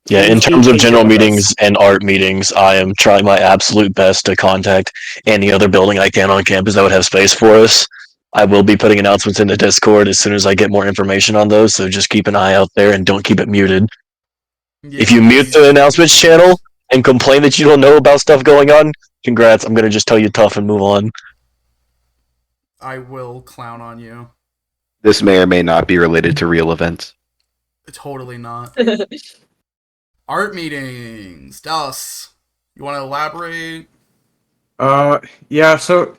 Yeah, in Please be terms of patient general with us. meetings and art meetings, I am trying my absolute best to contact any other building I can on campus that would have space for us. I will be putting announcements in the Discord as soon as I get more information on those, so just keep an eye out there and don't keep it muted. Yeah, If you mute the announcements channel and complain that you don't know about stuff going on, congrats, I'm going to just tell you tough and move on. I will clown on you. This may or may not be related to real events. Totally not. Art meetings. Dallas, you want to elaborate? Yeah, so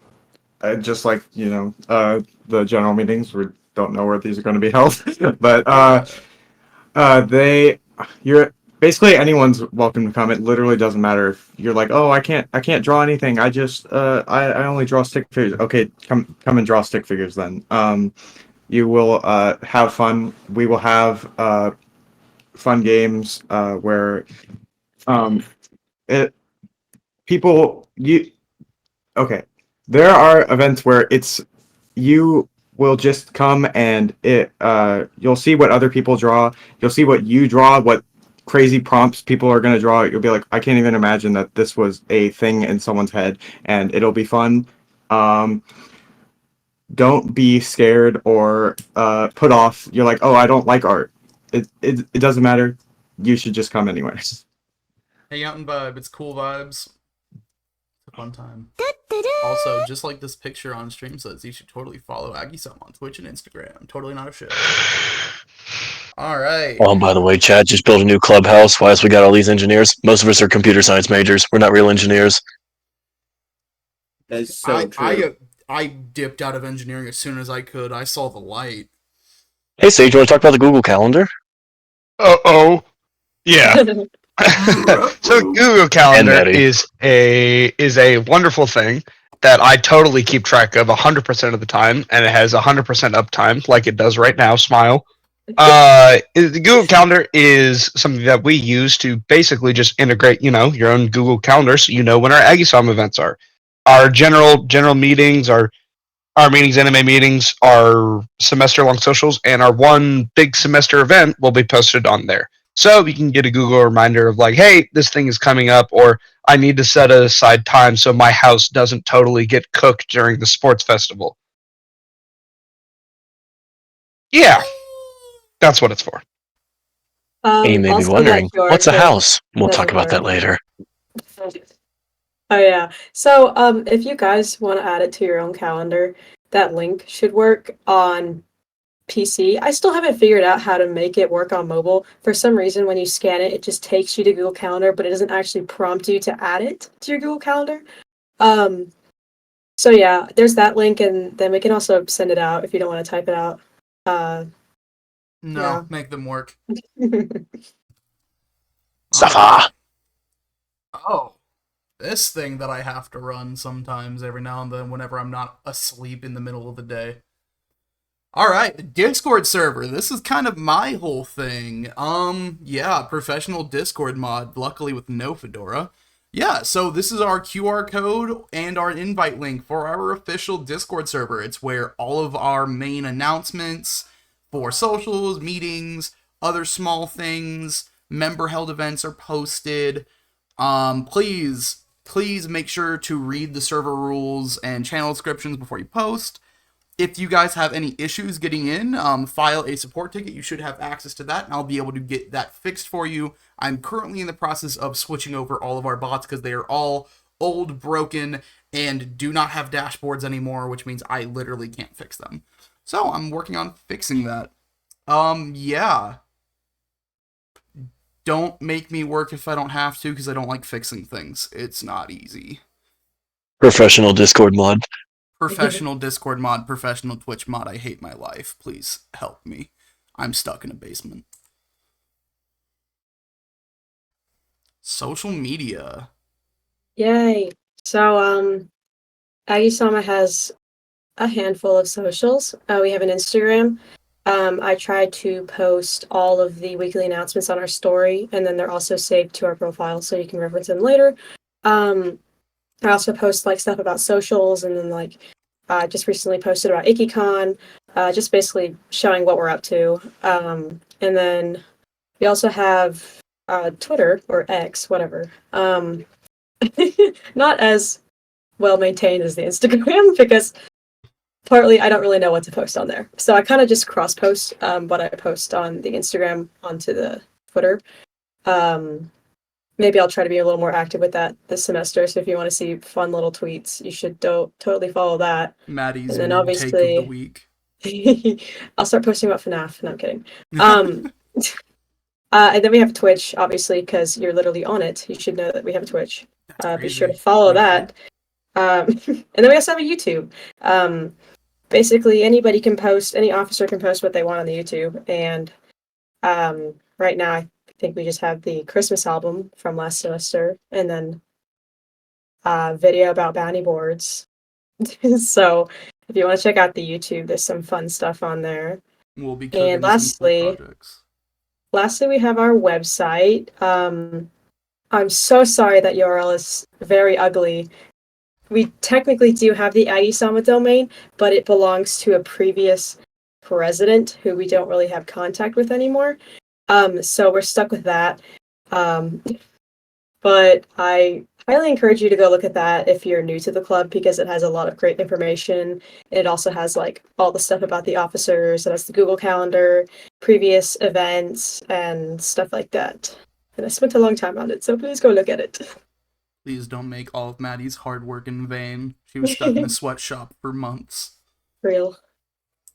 just like, the general meetings, we don't know where these are going to be held, but you're basically anyone's welcome to come. It literally doesn't matter if you're like, oh, I can't draw anything. I just I only draw stick figures. Okay, come and draw stick figures then. You will have fun. We will have fun games where there are events where you will just come and you'll see what other people draw, you'll see what you draw, what crazy prompts people are going to draw. You'll be like, I can't even imagine that this was a thing in someone's head, and it'll be fun. Don't be scared or put off. You're like, oh, I don't like art. It doesn't matter. You should just come anyways. Hang out and vibe. It's cool vibes. It's a fun time. Also, just like this picture on stream says, you should totally follow Aggie-SAMA on Twitch and Instagram. Totally not a show. All right. Oh, and by the way, Chad just built a new clubhouse. Why else we got all these engineers? Most of us are computer science majors. We're not real engineers. That's so true. I dipped out of engineering as soon as I could. I saw the light. Hey, Sage, you want to talk about the Google Calendar? Oh, yeah. So Google Calendar is a wonderful thing that I totally keep track of 100% of the time, and it has 100% uptime, like it does right now. Smile. The Google Calendar is something that we use to basically just integrate, your own Google Calendar, so you know when our Aggie-SAMA events are. Our general meetings, our meetings, anime meetings, our semester-long socials, and our one big semester event will be posted on there. So you can get a Google reminder of like, hey, this thing is coming up, or I need to set aside time so my house doesn't totally get cooked during the sports festival. Yeah, that's what it's for. You may be wondering, what's a house? We'll talk about that later. Oh yeah. So if you guys want to add it to your own calendar, that link should work on PC. I still haven't figured out how to make it work on mobile. For some reason, when you scan it, it just takes you to Google Calendar, but it doesn't actually prompt you to add it to your Google Calendar. So yeah, there's that link, and then we can also send it out if you don't want to type it out. No, make them work. Safa. Oh, this thing that I have to run sometimes every now and then whenever I'm not asleep in the middle of the day. Alright, the Discord server. This is kind of my whole thing. Yeah, professional Discord mod, luckily with no Fedora. Yeah, so this is our QR code and our invite link for our official Discord server. It's where all of our main announcements for socials, meetings, other small things, member-held events are posted. Please make sure to read the server rules and channel descriptions before you post. If you guys have any issues getting in, file a support ticket. You should have access to that, and I'll be able to get that fixed for you. I'm currently in the process of switching over all of our bots because they are all old, broken, and do not have dashboards anymore, which means I literally can't fix them. So I'm working on fixing that. Yeah. Don't make me work if I don't have to, because I don't like fixing things. It's not easy. Professional Discord mod. Professional Discord mod, professional Twitch mod. I hate my life. Please help me. I'm stuck in a basement. Social media. Yay. So, Aggie-SAMA has a handful of socials. We have an Instagram. I try to post all of the weekly announcements on our story, and then they're also saved to our profile so you can reference them later. I also post like stuff about socials, and then like just recently posted about IkiCon, just basically showing what we're up to. And then we also have Twitter or X, whatever. Not as well maintained as the Instagram because partly I don't really know what to post on there. So I kind of just cross post what I post on the Instagram onto the Twitter. Maybe I'll try to be a little more active with that this semester. So if you want to see fun little tweets, you should totally follow that. Maddie's and then obviously take of the week. I'll start posting about FNAF. No, I'm kidding. And then we have Twitch, obviously, because you're literally on it. You should know that we have a Twitch. Be sure to follow that. And then we also have a YouTube. Basically, anybody can post, any officer can post what they want on the YouTube. And right now, I think we just have the Christmas album from last semester, and then video about bounty boards. So if you want to check out the YouTube, there's some fun stuff on there. We'll be and lastly, we have our website. I'm so sorry that URL is very ugly. We technically do have the Aggie-SAMA domain, but it belongs to a previous president who we don't really have contact with anymore. So we're stuck with that. But I highly encourage you to go look at that if you're new to the club, because it has a lot of great information. It also has like all the stuff about the officers. It has the Google Calendar, previous events, and stuff like that. And I spent a long time on it, so please go look at it. Please don't make all of Maddie's hard work in vain. She was stuck in a sweatshop for months. Real.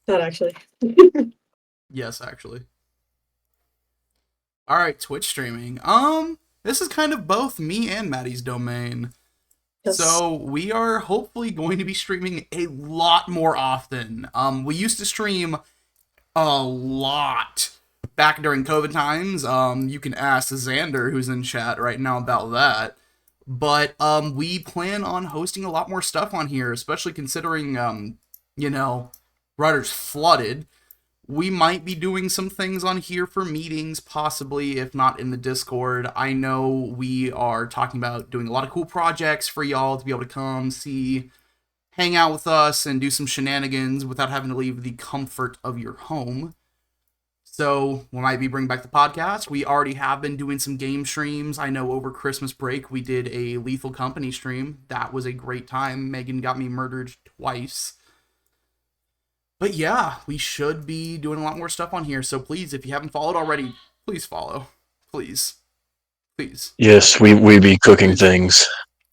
Not actually. Yes, actually. Alright, Twitch streaming. This is kind of both me and Maddie's domain. Yes. So we are hopefully going to be streaming a lot more often. We used to stream a lot back during COVID times. You can ask Xander, who's in chat right now, about that. But we plan on hosting a lot more stuff on here, especially considering, Rudder's flooded. We might be doing some things on here for meetings, possibly, if not in the Discord. I know we are talking about doing a lot of cool projects for y'all to be able to come, see, hang out with us, and do some shenanigans without having to leave the comfort of your home. So, we might be bringing back the podcast. We already have been doing some game streams. I know over Christmas break, we did a Lethal Company stream. That was a great time. Megan got me murdered twice. But yeah, we should be doing a lot more stuff on here. So please, if you haven't followed already, please follow. Please. Please. Yes, we be cooking things.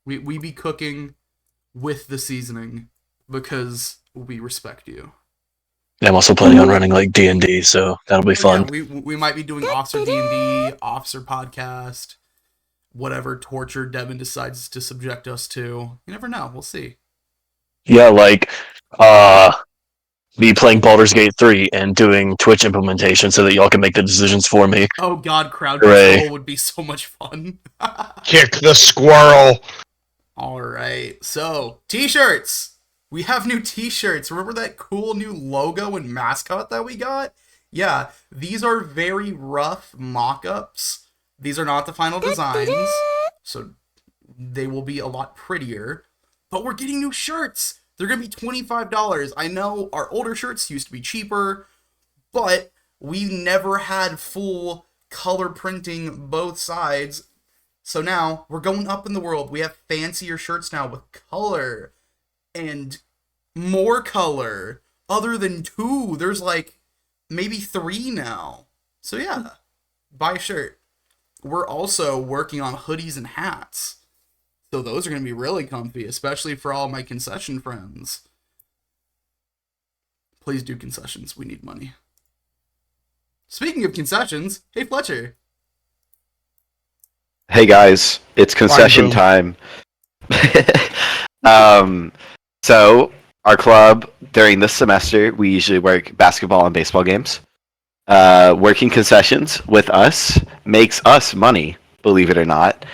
We be cooking with the seasoning because we respect you. I'm also planning on running like D&D, so that'll be fun. Yeah, we might be doing Officer D&D, Officer Podcast, whatever torture Devin decides to subject us to. You never know. We'll see. Yeah, like, be playing Baldur's Gate 3 and doing Twitch implementation so that y'all can make the decisions for me. Oh god, crowd Hooray. control would be so much fun. Kick the squirrel. Alright, so, t-shirts! We have new t-shirts. Remember that cool new logo and mascot that we got? Yeah, these are very rough mock-ups. These are not the final designs, so they will be a lot prettier. But we're getting new shirts! They're going to be $25. I know our older shirts used to be cheaper, but we never had full color printing both sides. So now we're going up in the world. We have fancier shirts now with color and more color. Other than 2, there's like maybe 3 now. So yeah, buy a shirt. We're also working on hoodies and hats. So those are going to be really comfy, especially for all my concession friends. Please do concessions. We need money. Speaking of concessions, hey Fletcher. Hey guys, it's concession time. So our club during this semester, we usually work basketball and baseball games. Working concessions with us makes us money, believe it or not.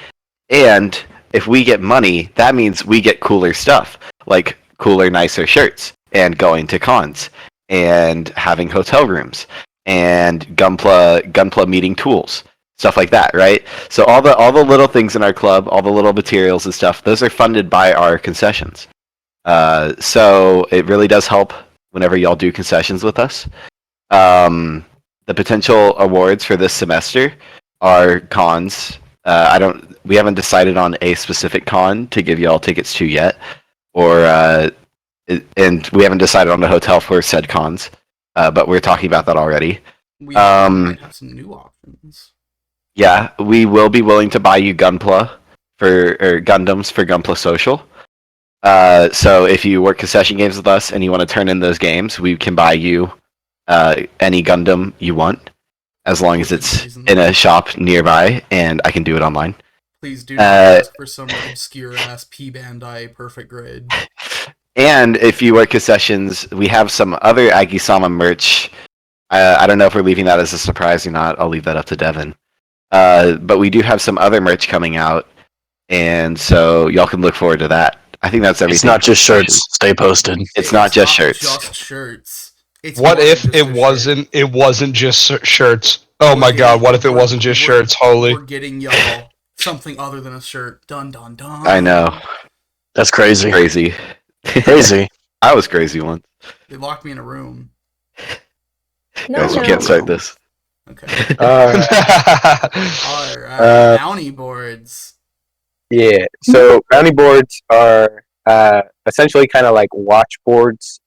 And if we get money, that means we get cooler stuff, like cooler, nicer shirts, and going to cons, and having hotel rooms, and Gunpla meeting tools, stuff like that, right? So all the little things in our club, all the little materials and stuff, those are funded by our concessions. So it really does help whenever y'all do concessions with us. The potential awards for this semester are cons. We haven't decided on a specific con to give y'all tickets to yet, and we haven't decided on a hotel for said cons, but we're talking about that already. We might have some new options. Yeah, we will be willing to buy you Gundams for Gunpla Social. So if you work concession games with us and you want to turn in those games, we can buy you any Gundam you want, as long as it's in a shop nearby, and I can do it online. Please do not ask for some obscure-ass P-Bandai perfect grade. And if you work concessions, we have some other Aggie-SAMA merch. I don't know if we're leaving that as a surprise or not. I'll leave that up to Devin. But we do have some other merch coming out, and so y'all can look forward to that. I think that's everything. It's not just shirts. Stay posted. It's not just shirts. Just shirts. What if it wasn't? It wasn't just shirts. Oh my god! What if it wasn't just shirts? Holy! We're getting y'all something other than a shirt. Dun dun dun. I know. That's crazy. Crazy. Crazy. I was crazy once. They locked me in a room. Guys, we can't start this. Okay. Alright. Bounty boards. Yeah. So bounty boards are essentially kind of like watch boards.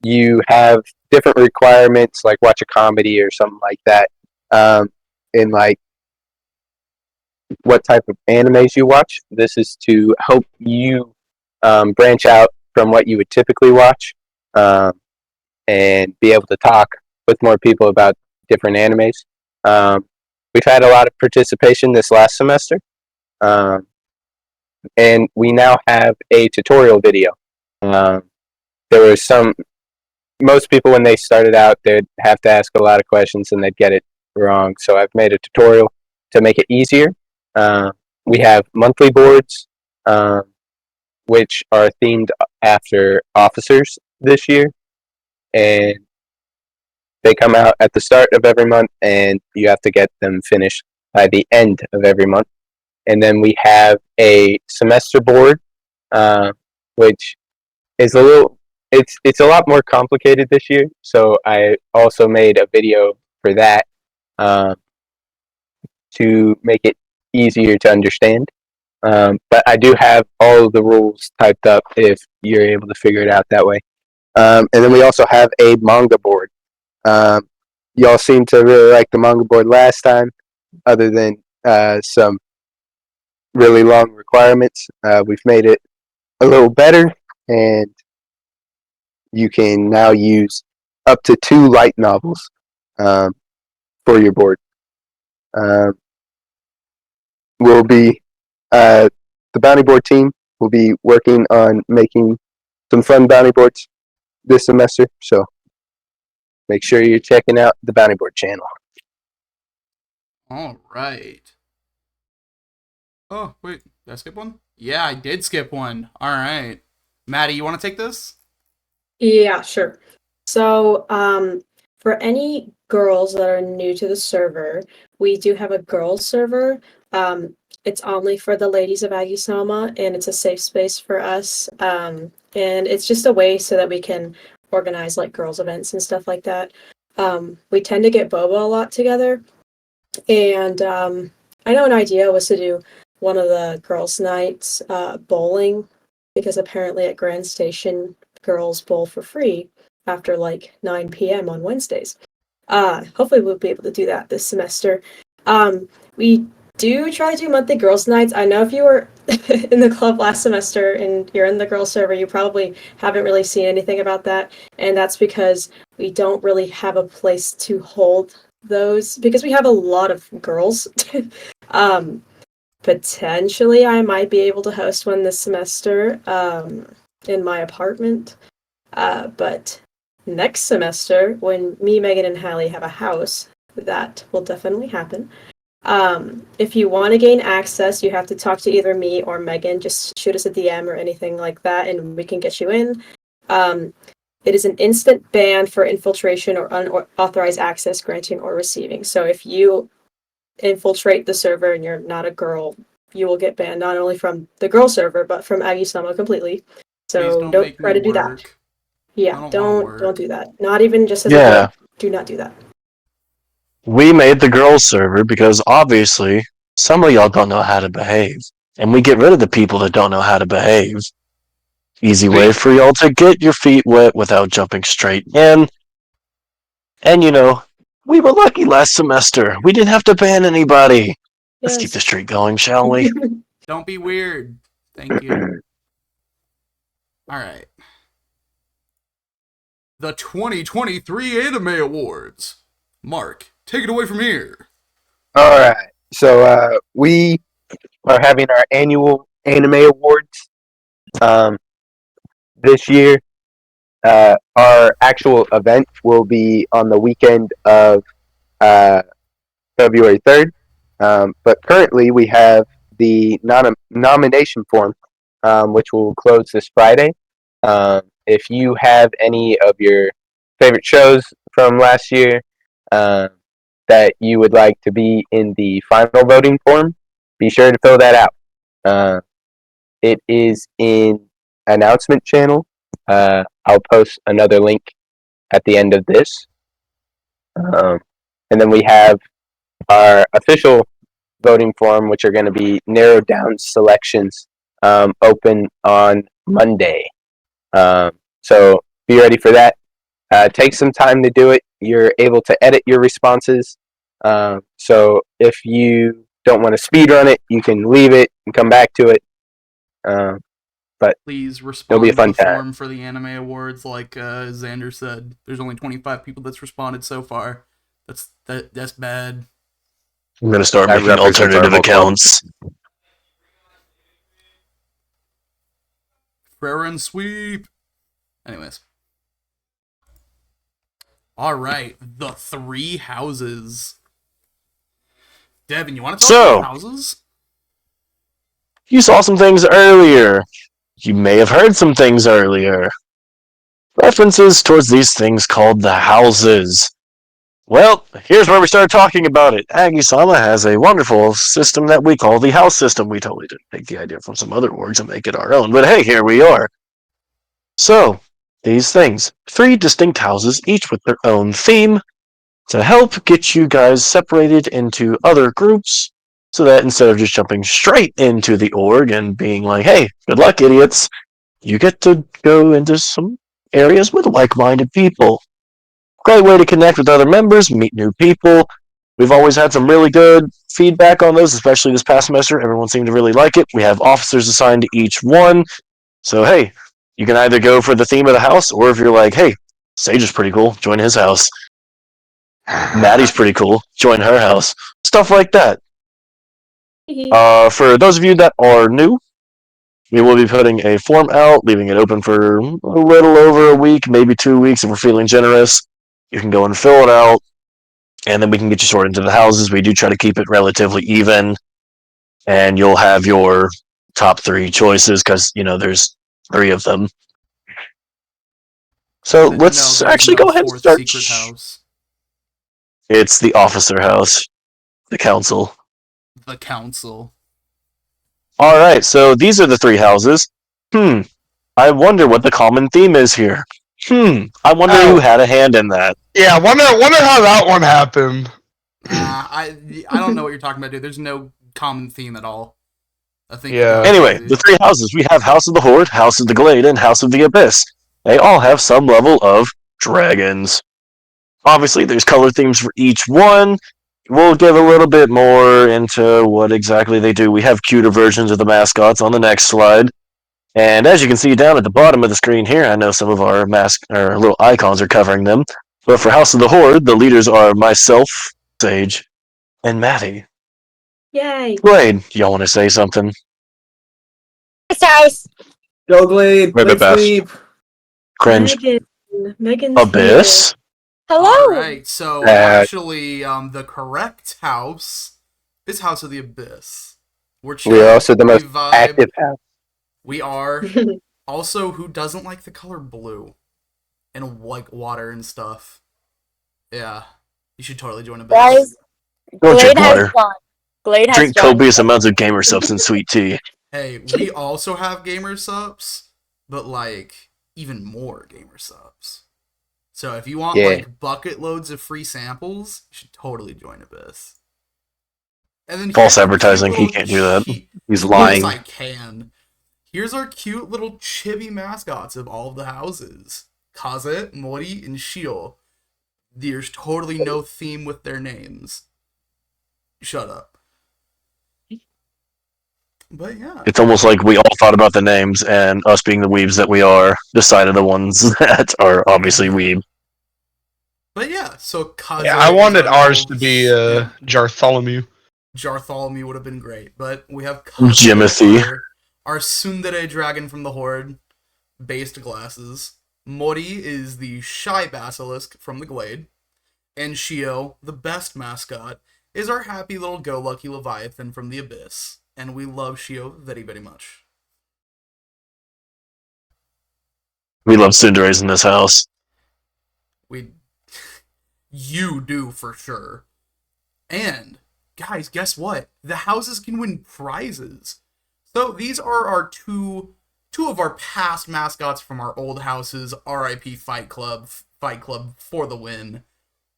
You have different requirements, like watch a comedy or something like that. And like what type of animes you watch. This is to help you branch out from what you would typically watch and be able to talk with more people about different animes. We've had a lot of participation this last semester, and we now have a tutorial video. There was most people when they started out, they'd have to ask a lot of questions and they'd get it wrong. So I've made a tutorial to make it easier. We have monthly boards, which are themed after officers this year, and they come out at the start of every month, and you have to get them finished by the end of every month. And then we have a semester board, which is it's a lot more complicated this year. So I also made a video for that to make it easier to understand. But I do have all of the rules typed up if you're able to figure it out that way. And then we also have a manga board. Y'all seem to really like the manga board last time, other than some really long requirements. We've made it a little better, and you can now use up to 2 light novels for your board. We'll be the bounty board team will be working on making some fun bounty boards this semester, so make sure you're checking out the bounty board channel. All right. Oh, wait. Did I skip one? Yeah, I did skip one. All right. Maddie, you want to take this? Yeah, sure. So, for any girls that are new to the server, we do have a girls server. It's only for the ladies of Aggie-SAMA, and it's a safe space for us. And it's just a way so that we can organize like girls events and stuff like that. We tend to get Boba a lot together, and I know an idea was to do one of the girls' nights bowling, because apparently at Grand Station girls bowl for free after like 9 p.m. on Wednesdays. Hopefully we'll be able to do that this semester. We do try to do monthly girls' nights. I know if you were in the club last semester and you're in the girls' server, you probably haven't really seen anything about that. And that's because we don't really have a place to hold those, because we have a lot of girls. Potentially I might be able to host one this semester in my apartment. But next semester, when me, Megan, and Hallie have a house, that will definitely happen. If you want to gain access, you have to talk to either me or Megan. Just shoot us a DM or anything like that, and we can get you in. It is an instant ban for infiltration or unauthorized access granting or receiving. So if you infiltrate the server and you're not a girl, you will get banned not only from the girl server, but from Aggie-SAMA completely. So don't try to do that. Yeah, don't do that. Not even just as a girl. Do not do that. We made the girls server because obviously some of y'all don't know how to behave, and we get rid of the people that don't know how to behave. Easy way for y'all to get your feet wet without jumping straight in. And you know, we were lucky last semester. We didn't have to ban anybody. Let's keep the streak going, shall we? Don't be weird. Thank you. All right. The 2023 Anime Awards. Mark, take it away from here. All right. So we are having our annual anime awards this year. Our actual event will be on the weekend of February 3rd. But currently we have the nomination form, which will close this Friday. If you have any of your favorite shows from last year that you would like to be in the final voting form, be sure to fill that out. It is in announcement channel. I'll post another link at the end of this. And then we have our official voting form, which are going to be narrowed down selections, open on Monday. So be ready for that. Take some time to do it. You're able to edit your responses. So if you don't want to speed run it, you can leave it and come back to it. But Please it'll respond be a to fun the time. form for the anime awards, like Xander said. There's only 25 people that's responded so far. That's bad. I'm gonna start That making represents our alternative whole club. accounts. Prayer and sweep. Anyways. Alright, the 3 houses. Devin, you want to talk about houses? You saw some things earlier. You may have heard some things earlier. References towards these things called the houses. Well, here's where we start talking about it. Aggie-SAMA has a wonderful system that we call the house system. We totally didn't take the idea from some other orgs and make it our own, but hey, here we are. So, these things, 3 distinct houses, each with their own theme, to help get you guys separated into other groups, so that instead of just jumping straight into the org and being like, hey, good luck, idiots, you get to go into some areas with like-minded people. Great way to connect with other members, meet new people. We've always had some really good feedback on those, especially this past semester. Everyone seemed to really like it. We have officers assigned to each one. So, hey, you can either go for the theme of the house, or if you're like, hey, Sage is pretty cool, join his house. Maddie's pretty cool, join her house. Stuff like that. For those of you that are new, we will be putting a form out, leaving it open for a little over a week, maybe 2 weeks if we're feeling generous. You can go and fill it out, and then we can get you sorted into the houses. We do try to keep it relatively even, and you'll have your top 3 choices, because, there's 3 of them. So let's actually go ahead and start. Secret house. It's the officer house. The council. The council. Alright, so these are the 3 houses. I wonder what the common theme is here. I wonder who had a hand in that. Yeah, I wonder how that one happened. I don't know what you're talking about, dude. There's no common theme at all. I think. Yeah. Anyway, the 3 houses. We have House of the Horde, House of the Glade, and House of the Abyss. They all have some level of dragons. Obviously, there's color themes for each one. We'll give a little bit more into what exactly they do. We have cuter versions of the mascots on the next slide. And as you can see down at the bottom of the screen here, I know some of our little icons are covering them. But for House of the Horde, the leaders are myself, Sage, and Maddie. Yay! Glade, y'all want to say something? House. Go Glade. We're the Let's best. sleep. Cringe. Megan's Abyss. All right, so actually, the correct house is House of the Abyss. We're also the most active house. We are. Also, who doesn't like the color blue and like water and stuff? Yeah, you should totally join Abyss. Guys, Don't drink Glade has water. fun. Glade has Drink fun. copious amounts of gamer subs and sweet tea. Hey, we also have gamer subs, but like even more gamer subs. So if you want like bucket loads of free samples, you should totally join Abyss. And then False advertising. He can't do that. He's lying. Yes, I can. Here's our cute little chibi mascots of all of the houses. Kaze, Mori, and Shio. There's totally no theme with their names. Shut up. But yeah. It's almost like we all thought about the names, and us being the weebs that we are, decided the ones that are obviously weeb. But yeah, so Kaze. Yeah, I wanted ours to be Jartholomew. Jartholomew would have been great, but we have Kaze, Jimothy. our tsundere dragon from the Horde, based glasses. Mori is the shy basilisk from the Glade, and Shio, the best mascot, is our happy little go-lucky Leviathan from the Abyss, and we love Shio very, very much. We love tsunderes in this house. You do, for sure. And, guys, guess what? The houses can win prizes. So these are our two of our past mascots from our old houses, RIP Fight Club for the win.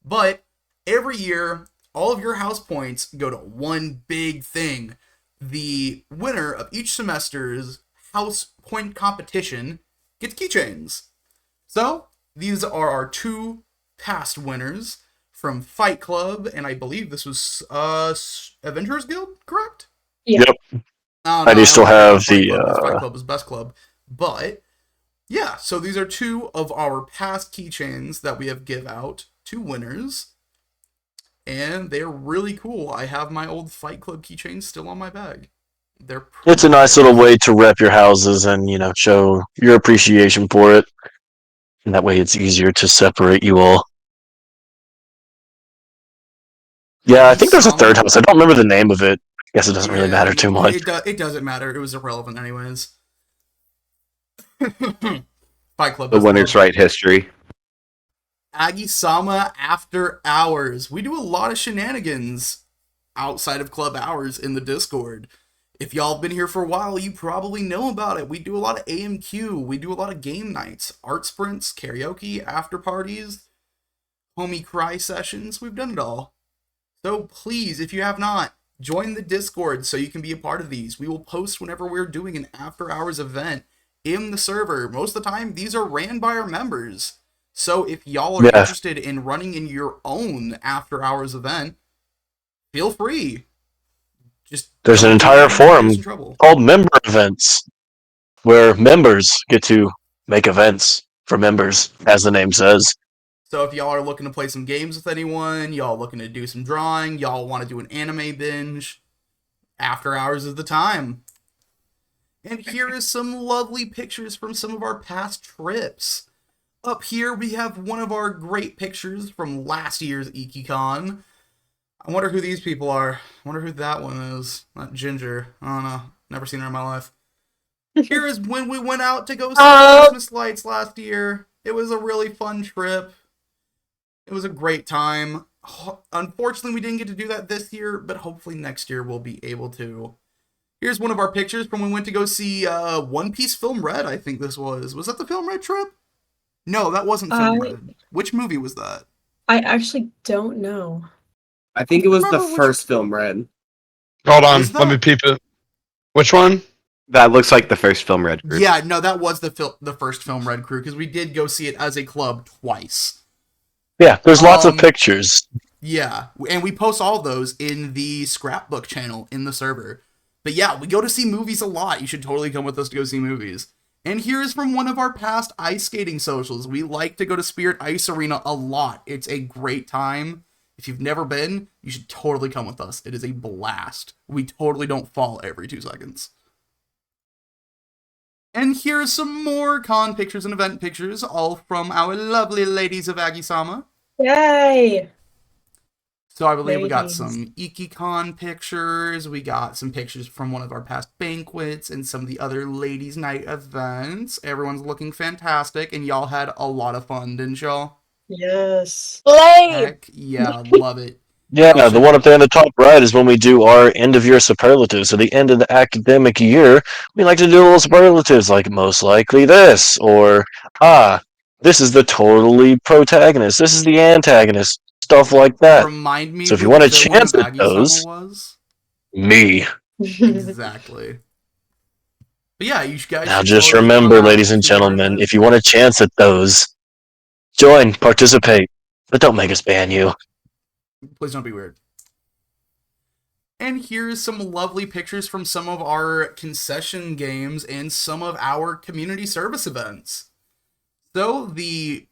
But every year, all of your house points go to one big thing. The winner of each semester's house point competition gets keychains. So these are our 2 past winners from Fight Club, and I believe this was Adventurers Guild, correct? Yeah. Yep. I do still have the Fight Club is best club, but yeah. So these are two of our past keychains that we have give out to winners, and they're really cool. I have my old Fight Club keychains still on my bag. It's a nice little way to rep your houses and, you know, show your appreciation for it. And that way it's easier to separate you all. Yeah, I think there's a third house. I don't remember the name of it. I guess it doesn't really matter too much. It doesn't matter. It was irrelevant anyways. Fight Club. The winners write history. Aggie-SAMA After Hours. We do a lot of shenanigans outside of club hours in the Discord. If y'all have been here for a while, you probably know about it. We do a lot of AMQ. We do a lot of game nights, art sprints, karaoke, after parties, homie cry sessions. We've done it all. So please, if you have not, join the Discord so you can be a part of these. We will post whenever we're doing an after hours event in the server. Most of the time, these are ran by our members. So if y'all are interested in running in your own after hours event, feel free. There's an entire forum called Member Events, where members get to make events for members, as the name says. So if y'all are looking to play some games with anyone, y'all looking to do some drawing, y'all want to do an anime binge, after hours is the time. And here is some lovely pictures from some of our past trips. Up here we have one of our great pictures from last year's IkiCon. I wonder who these people are. I wonder who that one is. That Ginger. I don't know. Never seen her in my life. Here is when we went out to go see Christmas lights last year. It was a really fun trip. It was a great time. Unfortunately, we didn't get to do that this year, but hopefully next year we'll be able to. Here's one of our pictures from when we went to go see One Piece Film Red, I think this was. Was that the Film Red trip? No, that wasn't Film Red. Which movie was that? I actually don't know. I think it was the first Film Red. Hold on, let me peep it. Which one? That looks like the first Film Red crew. Yeah, no, that was the first Film Red crew, because we did go see it as a club twice. Yeah, there's lots of pictures. Yeah, and we post all of those in the scrapbook channel in the server. But yeah, we go to see movies a lot. You should totally come with us to go see movies. And here's from one of our past ice skating socials. We like to go to Spirit Ice Arena a lot. It's a great time. If you've never been, you should totally come with us. It is a blast. We totally don't fall every 2 seconds. And here's some more con pictures and event pictures, all from our lovely ladies of Aggie-SAMA. Yay! So I believe we got some IkiCon pictures, we got some pictures from one of our past banquets, and some of the other ladies' night events. Everyone's looking fantastic, and y'all had a lot of fun, didn't y'all? Yes. Heck yeah, love it. Yeah, the one up there in the top right is when we do our end-of-year superlatives. So the end of the academic year, we like to do little superlatives like most likely this, or this is the totally protagonist, this is the antagonist, stuff like that. Remind me. So if you want a chance at those, me. Exactly. But yeah, you guys. Now just remember, ladies and gentlemen, if you want a chance at those, join, participate, but don't make us ban you. Please don't be weird. And here's some lovely pictures from some of our concession games and some of our community service events. So the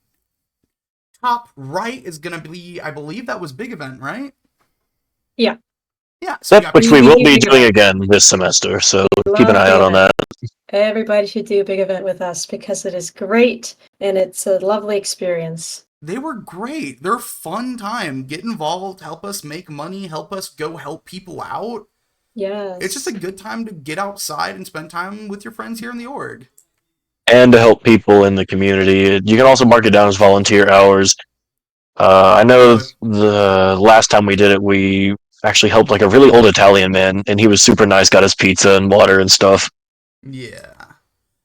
top right is going to be, I believe that was Big Event, right? Yeah. Yeah. So which we will be doing again this semester, so keep an eye out on that. Everybody should do a big event with us because it is great and it's a lovely experience. They were great. They're a fun time. Get involved, help us make money, help us go help people out. Yes. It's just a good time to get outside and spend time with your friends here in the org. And to help people in the community. You can also mark it down as volunteer hours. I know the last time we did it, we actually helped like a really old Italian man, and he was super nice, got us pizza and water and stuff. Yeah.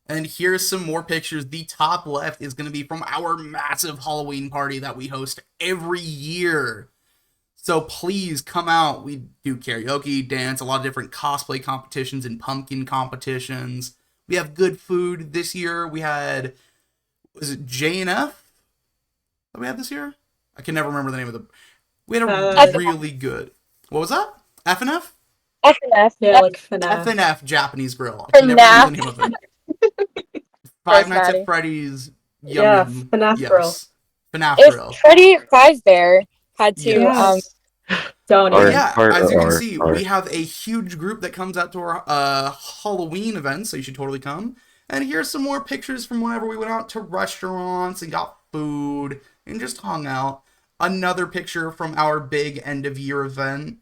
And here's some more pictures. The top left is going to be from our massive Halloween party that we host every year. So please come out. We do karaoke, dance, a lot of different cosplay competitions and pumpkin competitions. We have good food this year. We had, was it J&F that we had this year? I can never remember the name of We had a really good. What was that? FNF? FNF. Yeah, like FNAF. FNF Japanese Grill. I can never remember the name of it. Five Nights at Freddy's. Yum Yeah, Yum. FNAF Grill. Yes. FNAF If Grill. Freddy Fazbear had to Yes. Don't But even. yeah, as you can see, we have a huge group that comes out to our Halloween event, so you should totally come. And here's some more pictures from whenever we went out to restaurants and got food and just hung out. Another picture from our big end-of-year event.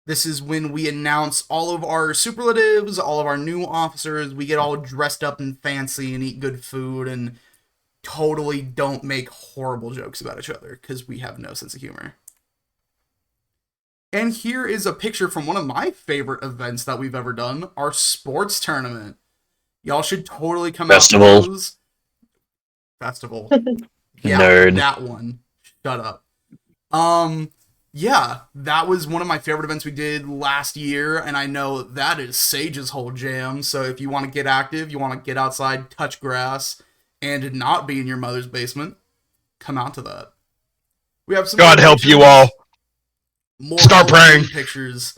This is when we announce all of our superlatives, all of our new officers. We get all dressed up and fancy and eat good food and totally don't make horrible jokes about each other because we have no sense of humor. And here is a picture from one of my favorite events that we've ever done, our sports tournament. Y'all should totally come out to those. Festival. Yeah, Nerd. that one. Shut up. Yeah, that was one of my favorite events we did last year, and I know that is Sage's whole jam, so if you want to get active, you want to get outside, touch grass, and not be in your mother's basement, come out to that. We have some God help you all. More Start Halloween praying. pictures.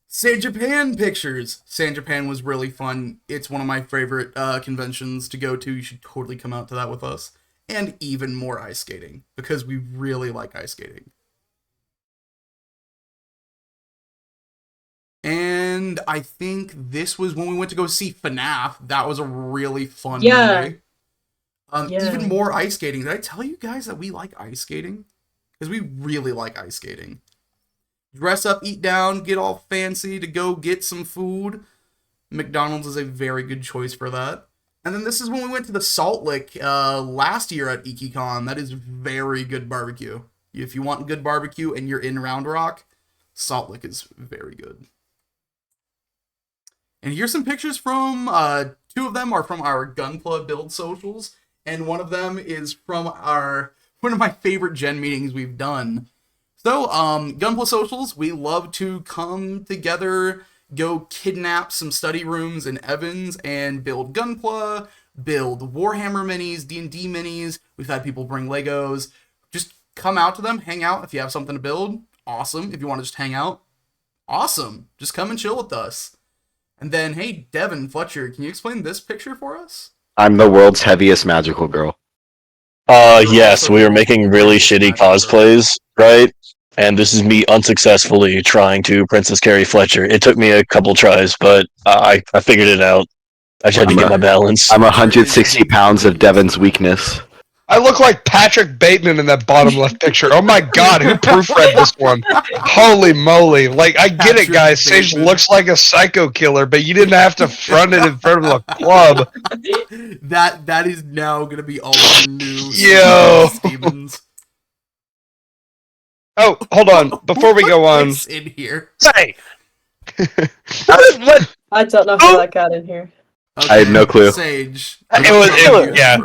San Japan pictures. San Japan was really fun. It's one of my favorite conventions to go to. You should totally come out to that with us. And even more ice skating, because we really like ice skating. And I think this was when we went to go see FNAF. That was a really fun movie. Even more ice skating. Did I tell you guys that we like ice skating? Because we really like ice skating. Dress up, eat down, get all fancy to go get some food. McDonald's is a very good choice for that. And then this is when we went to the Salt Lick last year at IkiCon. That is very good barbecue. If you want good barbecue and you're in Round Rock, Salt Lick is very good. And here's some pictures from, two of them are from our Gunpla build socials, and one of them is from one of my favorite gen meetings we've done. So, Gunpla socials, we love to come together, go kidnap some study rooms in Evans and build Gunpla, build Warhammer minis, D&D minis. We've had people bring Legos. Just come out to them, hang out. If you have something to build, awesome. If you want to just hang out, awesome. Just come and chill with us. And then, hey, Devin Fletcher, can you explain this picture for us? I'm the world's heaviest magical girl. Yes, we were making really shitty cosplays, right? And this is me unsuccessfully trying to Princess Carrie Fletcher. It took me a couple tries, but I figured it out. I just had to get my balance. I'm 160 pounds of Devin's weakness. I look like Patrick Bateman in that bottom left picture. Oh my god, who proofread this one? Holy moly. Like, I get it, guys. Sage looks like a psycho killer, but you didn't have to front it in front of a club. That is now going to be all over new Stevens. Oh, hold on. Before we go on. In here. Hey! What? I don't know how that got in here. Okay, I had no clue. Sage. Yeah.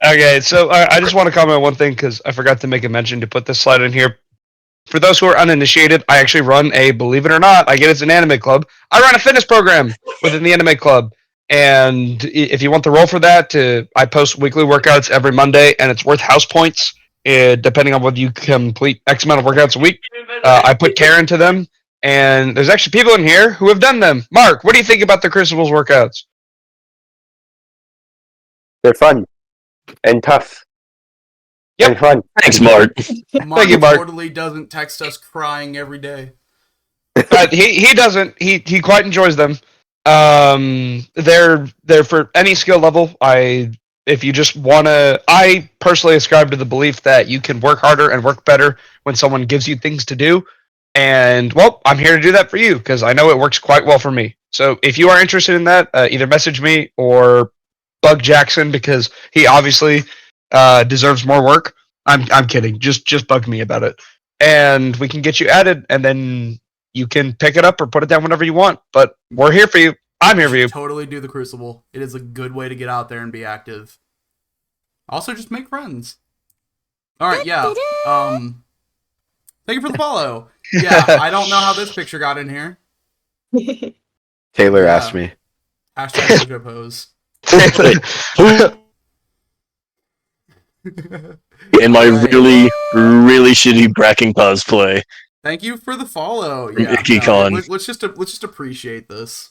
Okay, so I just want to comment on one thing because I forgot to make a mention to put this slide in here. For those who are uninitiated, I actually run a, believe it or not, I get it's an anime club. I run a fitness program within the anime club. And if you want the role for that, I post weekly workouts every Monday, and it's worth house points. Depending on whether you complete X amount of workouts a week. I put care into them, and there's actually people in here who have done them. Mark, what do you think about the Crucibles workouts? They're fun and tough. Yep. And fun. Thanks, Mark. Thank you, Mark. Totally doesn't text us crying every day. He doesn't. He quite enjoys them. They're for any skill level. If you just wanna, I personally ascribe to the belief that you can work harder and work better when someone gives you things to do. And well, I'm here to do that for you because I know it works quite well for me. So if you are interested in that, either message me or bug Jackson because he obviously deserves more work. I'm kidding. Just bug me about it, and we can get you added, and then you can pick it up or put it down whenever you want. But we're here for you. I'm here for you. Totally do the Crucible. It is a good way to get out there and be active. Also, just make friends. All right, yeah. Thank you for the follow. Yeah, I don't know how this picture got in here. Taylor asked me. Hashtag JoJo pose. In my Alright. really, really shitty bracking cosplay. Thank you for the follow. From Yeah, IkiCon. let's just appreciate this.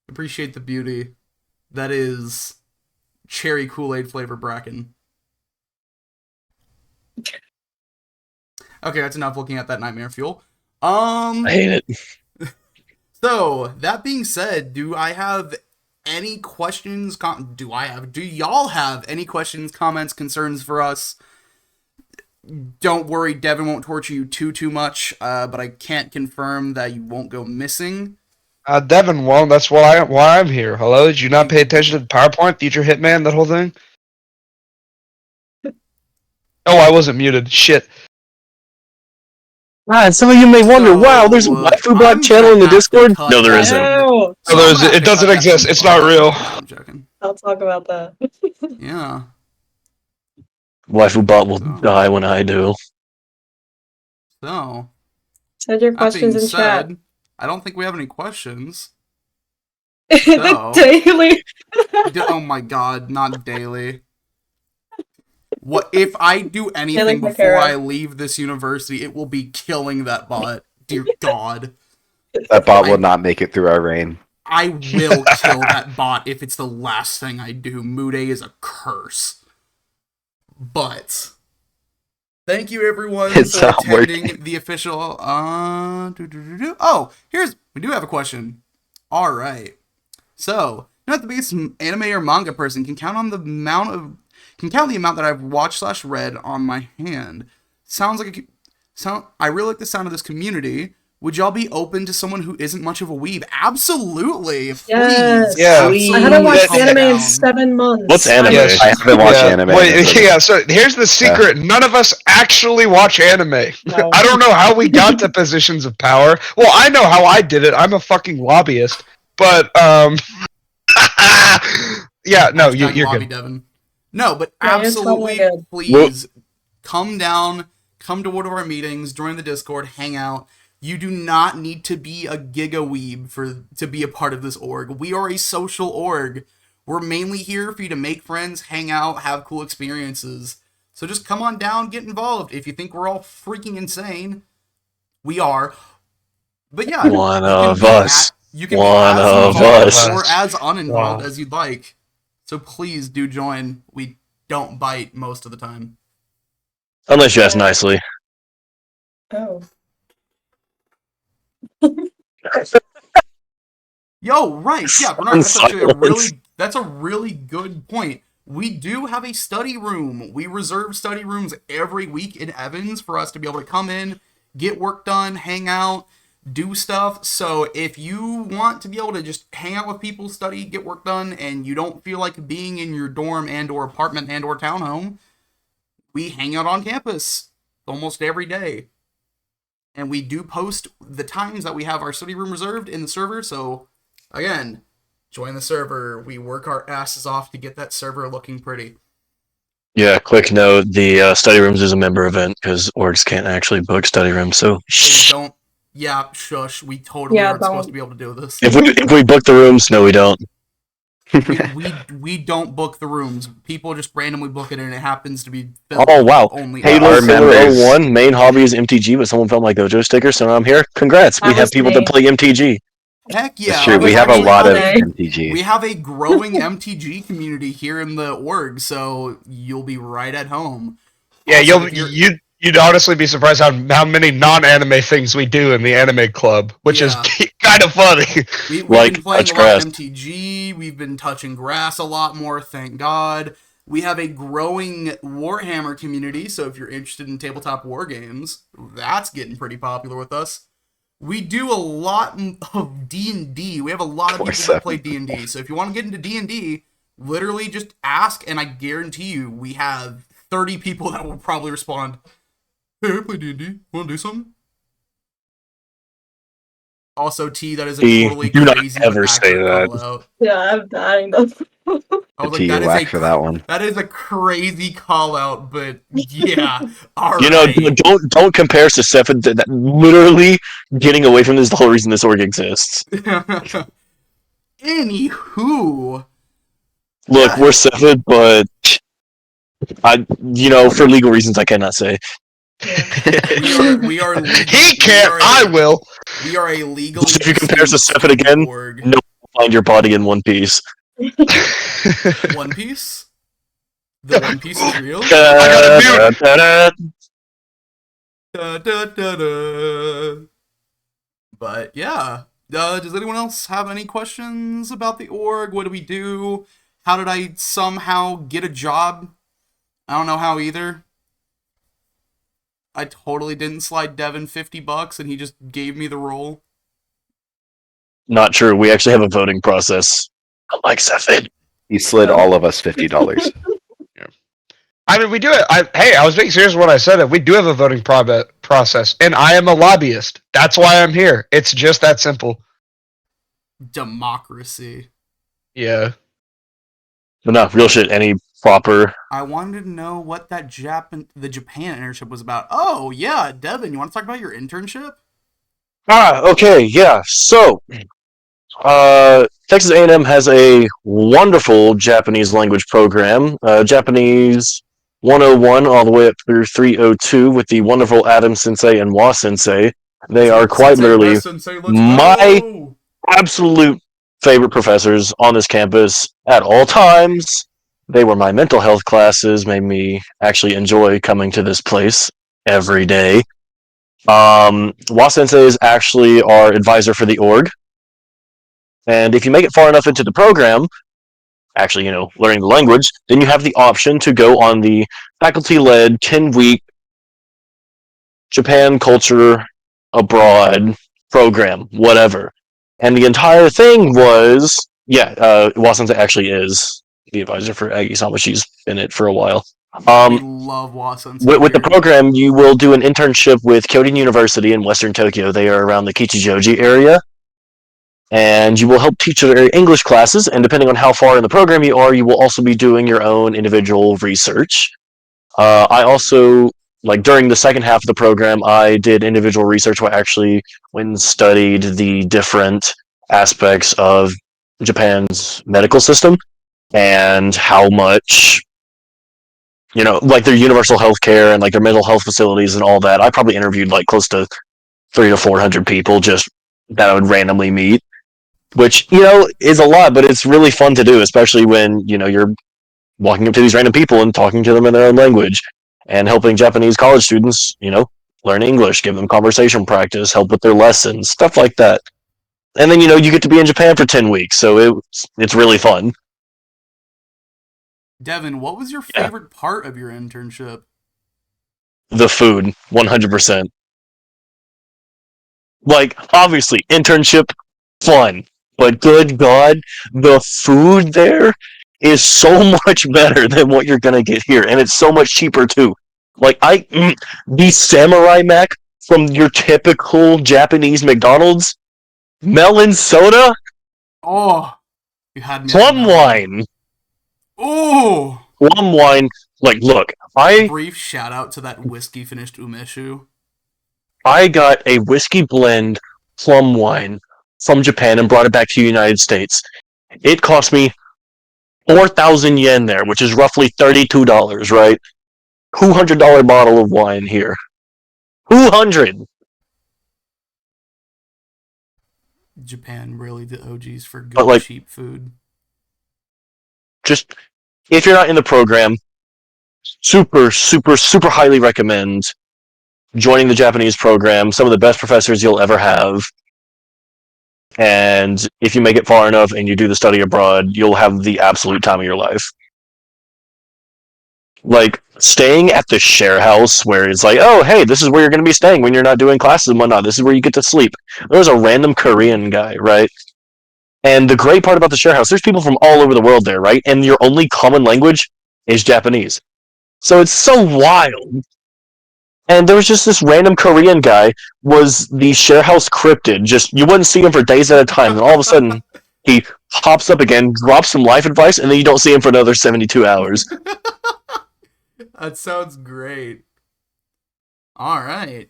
Appreciate the beauty that is cherry Kool-Aid flavor Bracken. Okay, that's enough looking at that nightmare fuel. I hate it. So that being said, do I have any questions? Do y'all have any questions, comments, concerns for us? Don't worry, Devin won't torture you too much, but I can't confirm that you won't go missing. Devin won't. That's why I'm here. Hello, did you not pay attention to the PowerPoint, Future Hitman, that whole thing? Oh, I wasn't muted. Shit. And some of you may wonder, wow, there's a waifu bot channel in the Discord? No, there isn't. No, It doesn't exist. It's not real. I'm joking. I'll talk about that. Yeah. Waifu bot will die when I do. So, Send your that questions being in chat. said, I don't think we have any questions. The daily. Oh my god, not daily. What if I do anything before I leave this university? It will be killing that bot. Dear God. That bot will not make it through our reign. I will kill that bot if it's the last thing I do. Mude is a curse. But thank you everyone It's for not attending working. the official. Oh, we do have a question. All right. So, not the biggest anime or manga person can count the amount that I've watched/read on my hand. I really like the sound of this community. Would y'all be open to someone who isn't much of a weeb? Absolutely. Please. Yes. Yeah. I haven't watched anime in 7 months. What's anime? Yes. I haven't watched anime. So here's the secret. None of us actually watch anime. No. I don't know how we got to positions of power. Well, I know how I did it. I'm a fucking lobbyist. But, yeah, no, you're lobby good. Devin. No, but Yeah, you're absolutely, totally good. please come down, come to one of our meetings, join the Discord, hang out. You do not need to be a gigaweeb to be a part of this org. We are a social org. We're mainly here for you to make friends, hang out, have cool experiences. So just come on down, get involved. If you think we're all freaking insane, we are. But yeah, One you can of be us. You can One be as of involved us. or as uninvolved Wow. as you'd like. So please do join. We don't bite most of the time. Unless you ask nicely. Oh. Yo, right. Yeah, Bernard, that's a really good point. We do have a study room. We reserve study rooms every week in Evans for us to be able to come in, get work done, hang out, do stuff. So if you want to be able to just hang out with people, study, get work done, and you don't feel like being in your dorm and or apartment and or townhome, we hang out on campus almost every day. And we do post the times that we have our study room reserved in the server, so again, join the server. We work our asses off to get that server looking pretty. Yeah, quick note, the study rooms is a member event because orgs can't actually book study rooms, so Please don't. Yeah, shush. We totally aren't supposed to be able to do this. If we book the rooms, no we don't. we don't book the rooms. People just randomly book it and it happens to be filled Oh wow. only Halo us. Sailor 01, main hobby is MTG, but someone felt like Gojo sticker, so now I'm here. Congrats, we have people that play MTG. Heck yeah. It's true. We have a lot of MTG. We have a growing MTG community here in the org, so you'll be right at home. Yeah, you'd honestly be surprised how many non-anime things we do in the anime club, which is kind of funny. We've been playing a lot of MTG. We've been touching grass a lot more, thank God. We have a growing Warhammer community, so if you're interested in tabletop war games, that's getting pretty popular with us. We do a lot of D&D. We have a lot of people that play D&D. So if you want to get into D&D, literally just ask, and I guarantee you we have 30 people that will probably respond, "Hey, I play D&D. Want to do something?" Also, T, that is a totally do not crazy ever say that. call-out. Yeah, I'm dying. I was like, for that one. That is a crazy call-out, but yeah, all You right. know, don't compare us to Seven. That literally getting away from this is the whole reason this org exists. Anywho, Look, we're Seven, but For legal reasons, I cannot say. We are legal. He can't. I will. We are a legally If you compare us to Sepid exclusive again, org. no one will find your body in one piece. One Piece? The One Piece is real? I got a Da, da, da, da. But yeah. Does anyone else have any questions about the org? What do we do? How did I somehow get a job? I don't know how either. I totally didn't slide Devin $50 and he just gave me the role. Not true. We actually have a voting process. Unlike Sepid. He slid all of us $50. I mean, we do it. I was being serious when I said it. We do have a voting process, and I am a lobbyist. That's why I'm here. It's just that simple. Democracy. Yeah. But no, real shit. Any proper... I wanted to know what that the Japan internship was about. Oh, yeah, Devin, you want to talk about your internship? Okay, yeah. So, Texas A&M has a wonderful Japanese language program. Japanese 101 all the way up through 302 with the wonderful Adam Sensei and Wa Sensei. They are quite literally my absolute favorite professors on this campus at all times. They were my mental health classes, made me actually enjoy coming to this place every day. Wa Sensei is actually our advisor for the org. And if you make it far enough into the program, actually, learning the language, then you have the option to go on the faculty-led 10-week Japan Culture Abroad program, whatever. And the entire thing was, Wasensei actually is the advisor for Aggie-SAMA. She's been it for a while. We love Wasensei. With the program, you will do an internship with Kyoto University in Western Tokyo. They are around the Kichijoji area. And you will help teach their English classes, and depending on how far in the program you are, you will also be doing your own individual research. I also, during the second half of the program, I did individual research where I actually went and studied the different aspects of Japan's medical system and how much, their universal health care and their mental health facilities and all that. I probably interviewed close to 300 to 400 people just that I would randomly meet. Which, is a lot, but it's really fun to do, especially when, you're walking up to these random people and talking to them in their own language and helping Japanese college students, learn English, give them conversation practice, help with their lessons, stuff like that. And then, you get to be in Japan for 10 weeks, so it's really fun. Devin, what was your favorite part of your internship? The food, 100%. Obviously, internship, fun. But good God, the food there is so much better than what you're gonna get here, and it's so much cheaper too. The samurai mac from your typical Japanese McDonald's, melon soda, oh, you had me. Plum wine. Oh, plum wine. Look, brief shout out to that whiskey finished umeshu. I got a whiskey blend plum wine from Japan and brought it back to the United States. It cost me 4,000 yen there, which is roughly $32, right? $200 bottle of wine here. 200. Japan, really the OGs for good cheap food. Just if you're not in the program, super, super, super highly recommend joining the Japanese program. Some of the best professors you'll ever have. And if you make it far enough and you do the study abroad, you'll have the absolute time of your life. Staying at the share house where it's oh, hey, this is where you're going to be staying when you're not doing classes and whatnot. This is where you get to sleep. There's a random Korean guy, right? And the great part about the share house, there's people from all over the world there, right? And your only common language is Japanese. So it's so wild. And there was just this random Korean guy was the share house cryptid. Just, you wouldn't see him for days at a time. And all of a sudden, he pops up again, drops some life advice, and then you don't see him for another 72 hours. That sounds great. All right.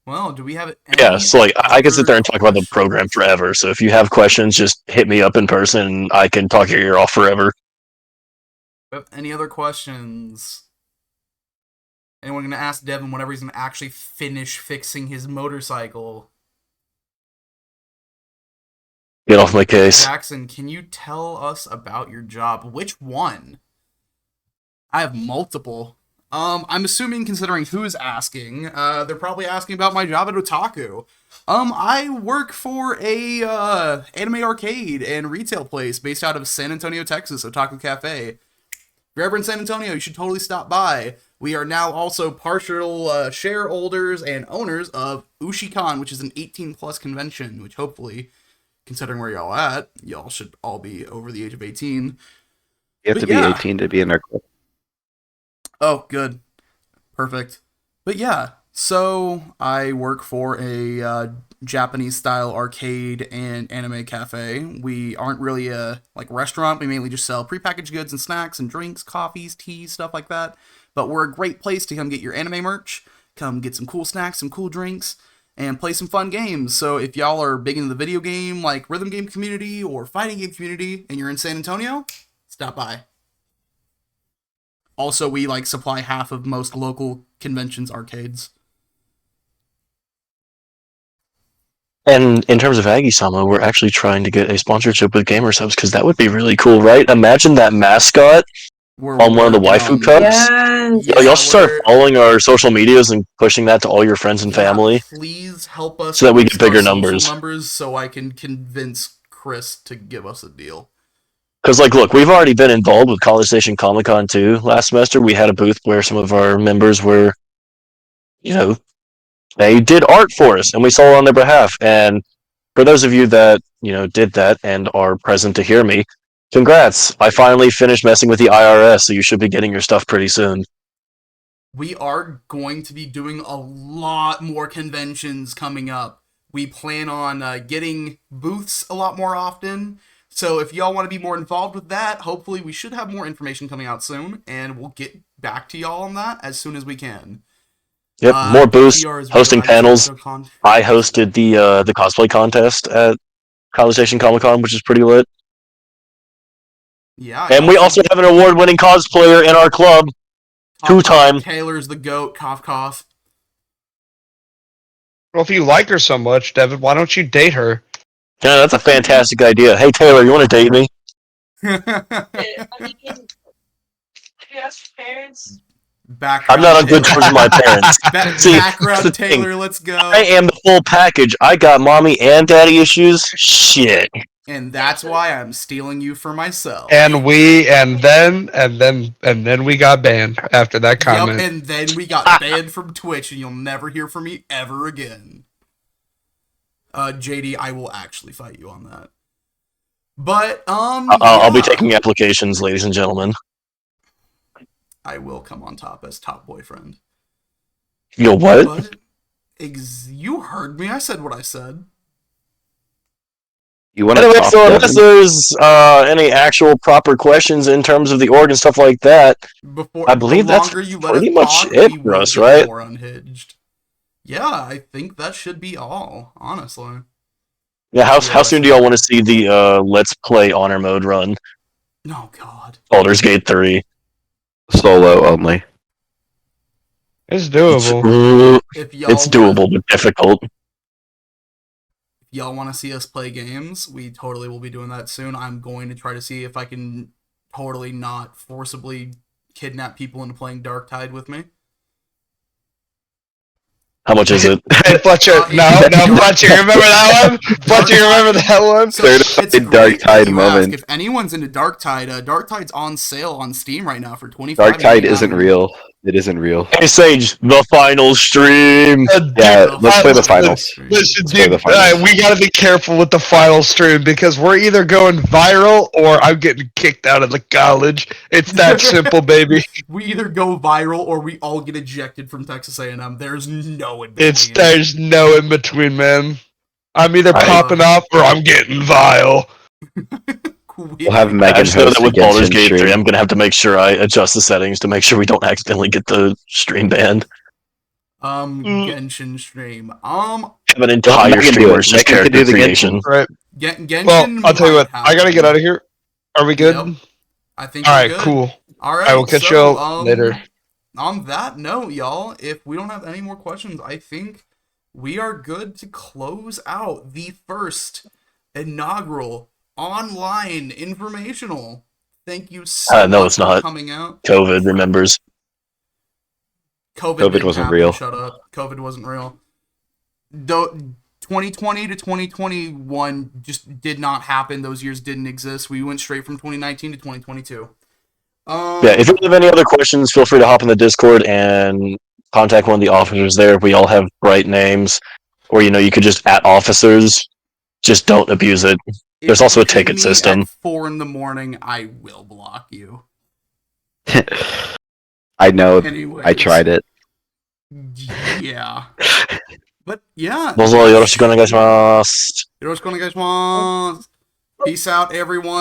Well, do we have any I can sit there and talk about the program forever. So if you have questions, just hit me up in person and I can talk your ear off forever. Any other questions? And we're going to ask Devin whenever he's going to actually finish fixing his motorcycle. Get off my case. Jackson, can you tell us about your job? Which one? I have multiple. I'm assuming, considering who's asking, they're probably asking about my job at Otaku. I work for a anime arcade and retail place based out of San Antonio, Texas, Otaku Cafe. If you're ever in San Antonio, you should totally stop by. We are now also partial shareholders and owners of Ushicon, which is an 18-plus convention, which hopefully, considering where y'all at, y'all should all be over the age of 18. You have to be 18 to be in our club. Oh, good. Perfect. But yeah, so I work for a Japanese-style arcade and anime cafe. We aren't really a restaurant. We mainly just sell prepackaged goods and snacks and drinks, coffees, teas, stuff like that. But we're a great place to come get your anime merch, come get some cool snacks, some cool drinks, and play some fun games. So if y'all are big into the video game, rhythm game community or fighting game community, and you're in San Antonio, stop by. Also, we supply half of most local conventions arcades. And in terms of Aggie-SAMA, we're actually trying to get a sponsorship with GamerSubs because that would be really cool, right? Imagine that mascot on one of the waifu cups. Yes. Y'all should start following our social medias and pushing that to all your friends and family. Please help us so that we get boost our bigger social numbers. So I can convince Chris to give us a deal. Because, look, we've already been involved with College Station Comic-Con, too. Last semester, we had a booth where some of our members were, they did art for us, and we sold on their behalf. And for those of you that, did that and are present to hear me, congrats. I finally finished messing with the IRS, so you should be getting your stuff pretty soon. We are going to be doing a lot more conventions coming up. We plan on getting booths a lot more often. So if y'all want to be more involved with that, hopefully we should have more information coming out soon, and we'll get back to y'all on that as soon as we can. Yep, more booths, PRs, hosting panels. video I hosted the cosplay contest at College Station Comic-Con, which is pretty lit. Yeah. And we also have an award-winning cosplayer in our club. Two-time. Taylor's the GOAT, cough cough. Well, if you like her so much, Devin, why don't you date her? Yeah, that's a fantastic idea. Hey, Taylor, you want to date me? I'm not on good terms with my parents. See, background Taylor, let's go. I am the full package. I got mommy and daddy issues. Shit. And that's why I'm stealing you for myself. And then we got banned after that comment. Yep, and then we got banned from Twitch, and you'll never hear from me ever again. JD, I will actually fight you on that. But I'll be taking applications, ladies and gentlemen. I will come on top as top boyfriend. Yo, what? But, you heard me. I said what I said. You want anyway, to talk, so Devin? unless there's any actual proper questions in terms of the org and stuff like that, I believe that's pretty much it for us, right? More unhinged. Yeah, I think that should be all, honestly. Yeah, how soon do y'all want to see the Let's Play Honor Mode run? Oh, God. Baldur's Gate 3. Solo only. It's doable. It's doable, but difficult. If y'all want to see us play games, we totally will be doing that soon. I'm going to try to see if I can totally not forcibly kidnap people into playing Darktide with me. How much is it? Fletcher, no, Fletcher, remember that one? Fletcher, remember that one? So it's great Darktide that you moment. ask. If anyone's into Darktide, Darktide's on sale on Steam right now for $25. Darktide isn't real. It isn't real. Hey, Sage, the final stream. Yeah, let's play the finals. Listen, Let's play dude, the finals. we gotta be careful with the final stream because we're either going viral or I'm getting kicked out of the college. It's that simple, baby. We either go viral or we all get ejected from Texas A&M. There's no in between. There's no in between, man. I'm either popping off or I'm getting vile. We'll have Megan I just know host that with against Baldur's him Gate 3, stream. I'm going to have to make sure I adjust the settings to make sure we don't accidentally get the stream banned. Genshin stream. Have an entire Megan stream do where it. it's just Megan can character do the creation. Right. Genshin. Well, I'll tell you what. I gotta get out of here. Are we good? Yep. I think All we're right, good. cool. All right. I will catch you all later. on that note, y'all, if we don't have any more questions, I think we are good to close out the first inaugural online informational. Thank you so No, much it's for not. coming out. COVID remembers. COVID didn't wasn't happen. real. Shut up. COVID wasn't real. 2020 to 2021 just did not happen. Those years didn't exist. We went straight from 2019 to 2022. Yeah, if you have any other questions, feel free to hop in the Discord and contact one of the officers there. We all have bright names. Or, you could just at officers. Just don't abuse it. There's also a ticket system. At 4 a.m, I will block you. I know. Anyways. I tried it. Yeah. But yeah. どうぞよろしくお願いします。よろしくお願いします. Peace out, everyone.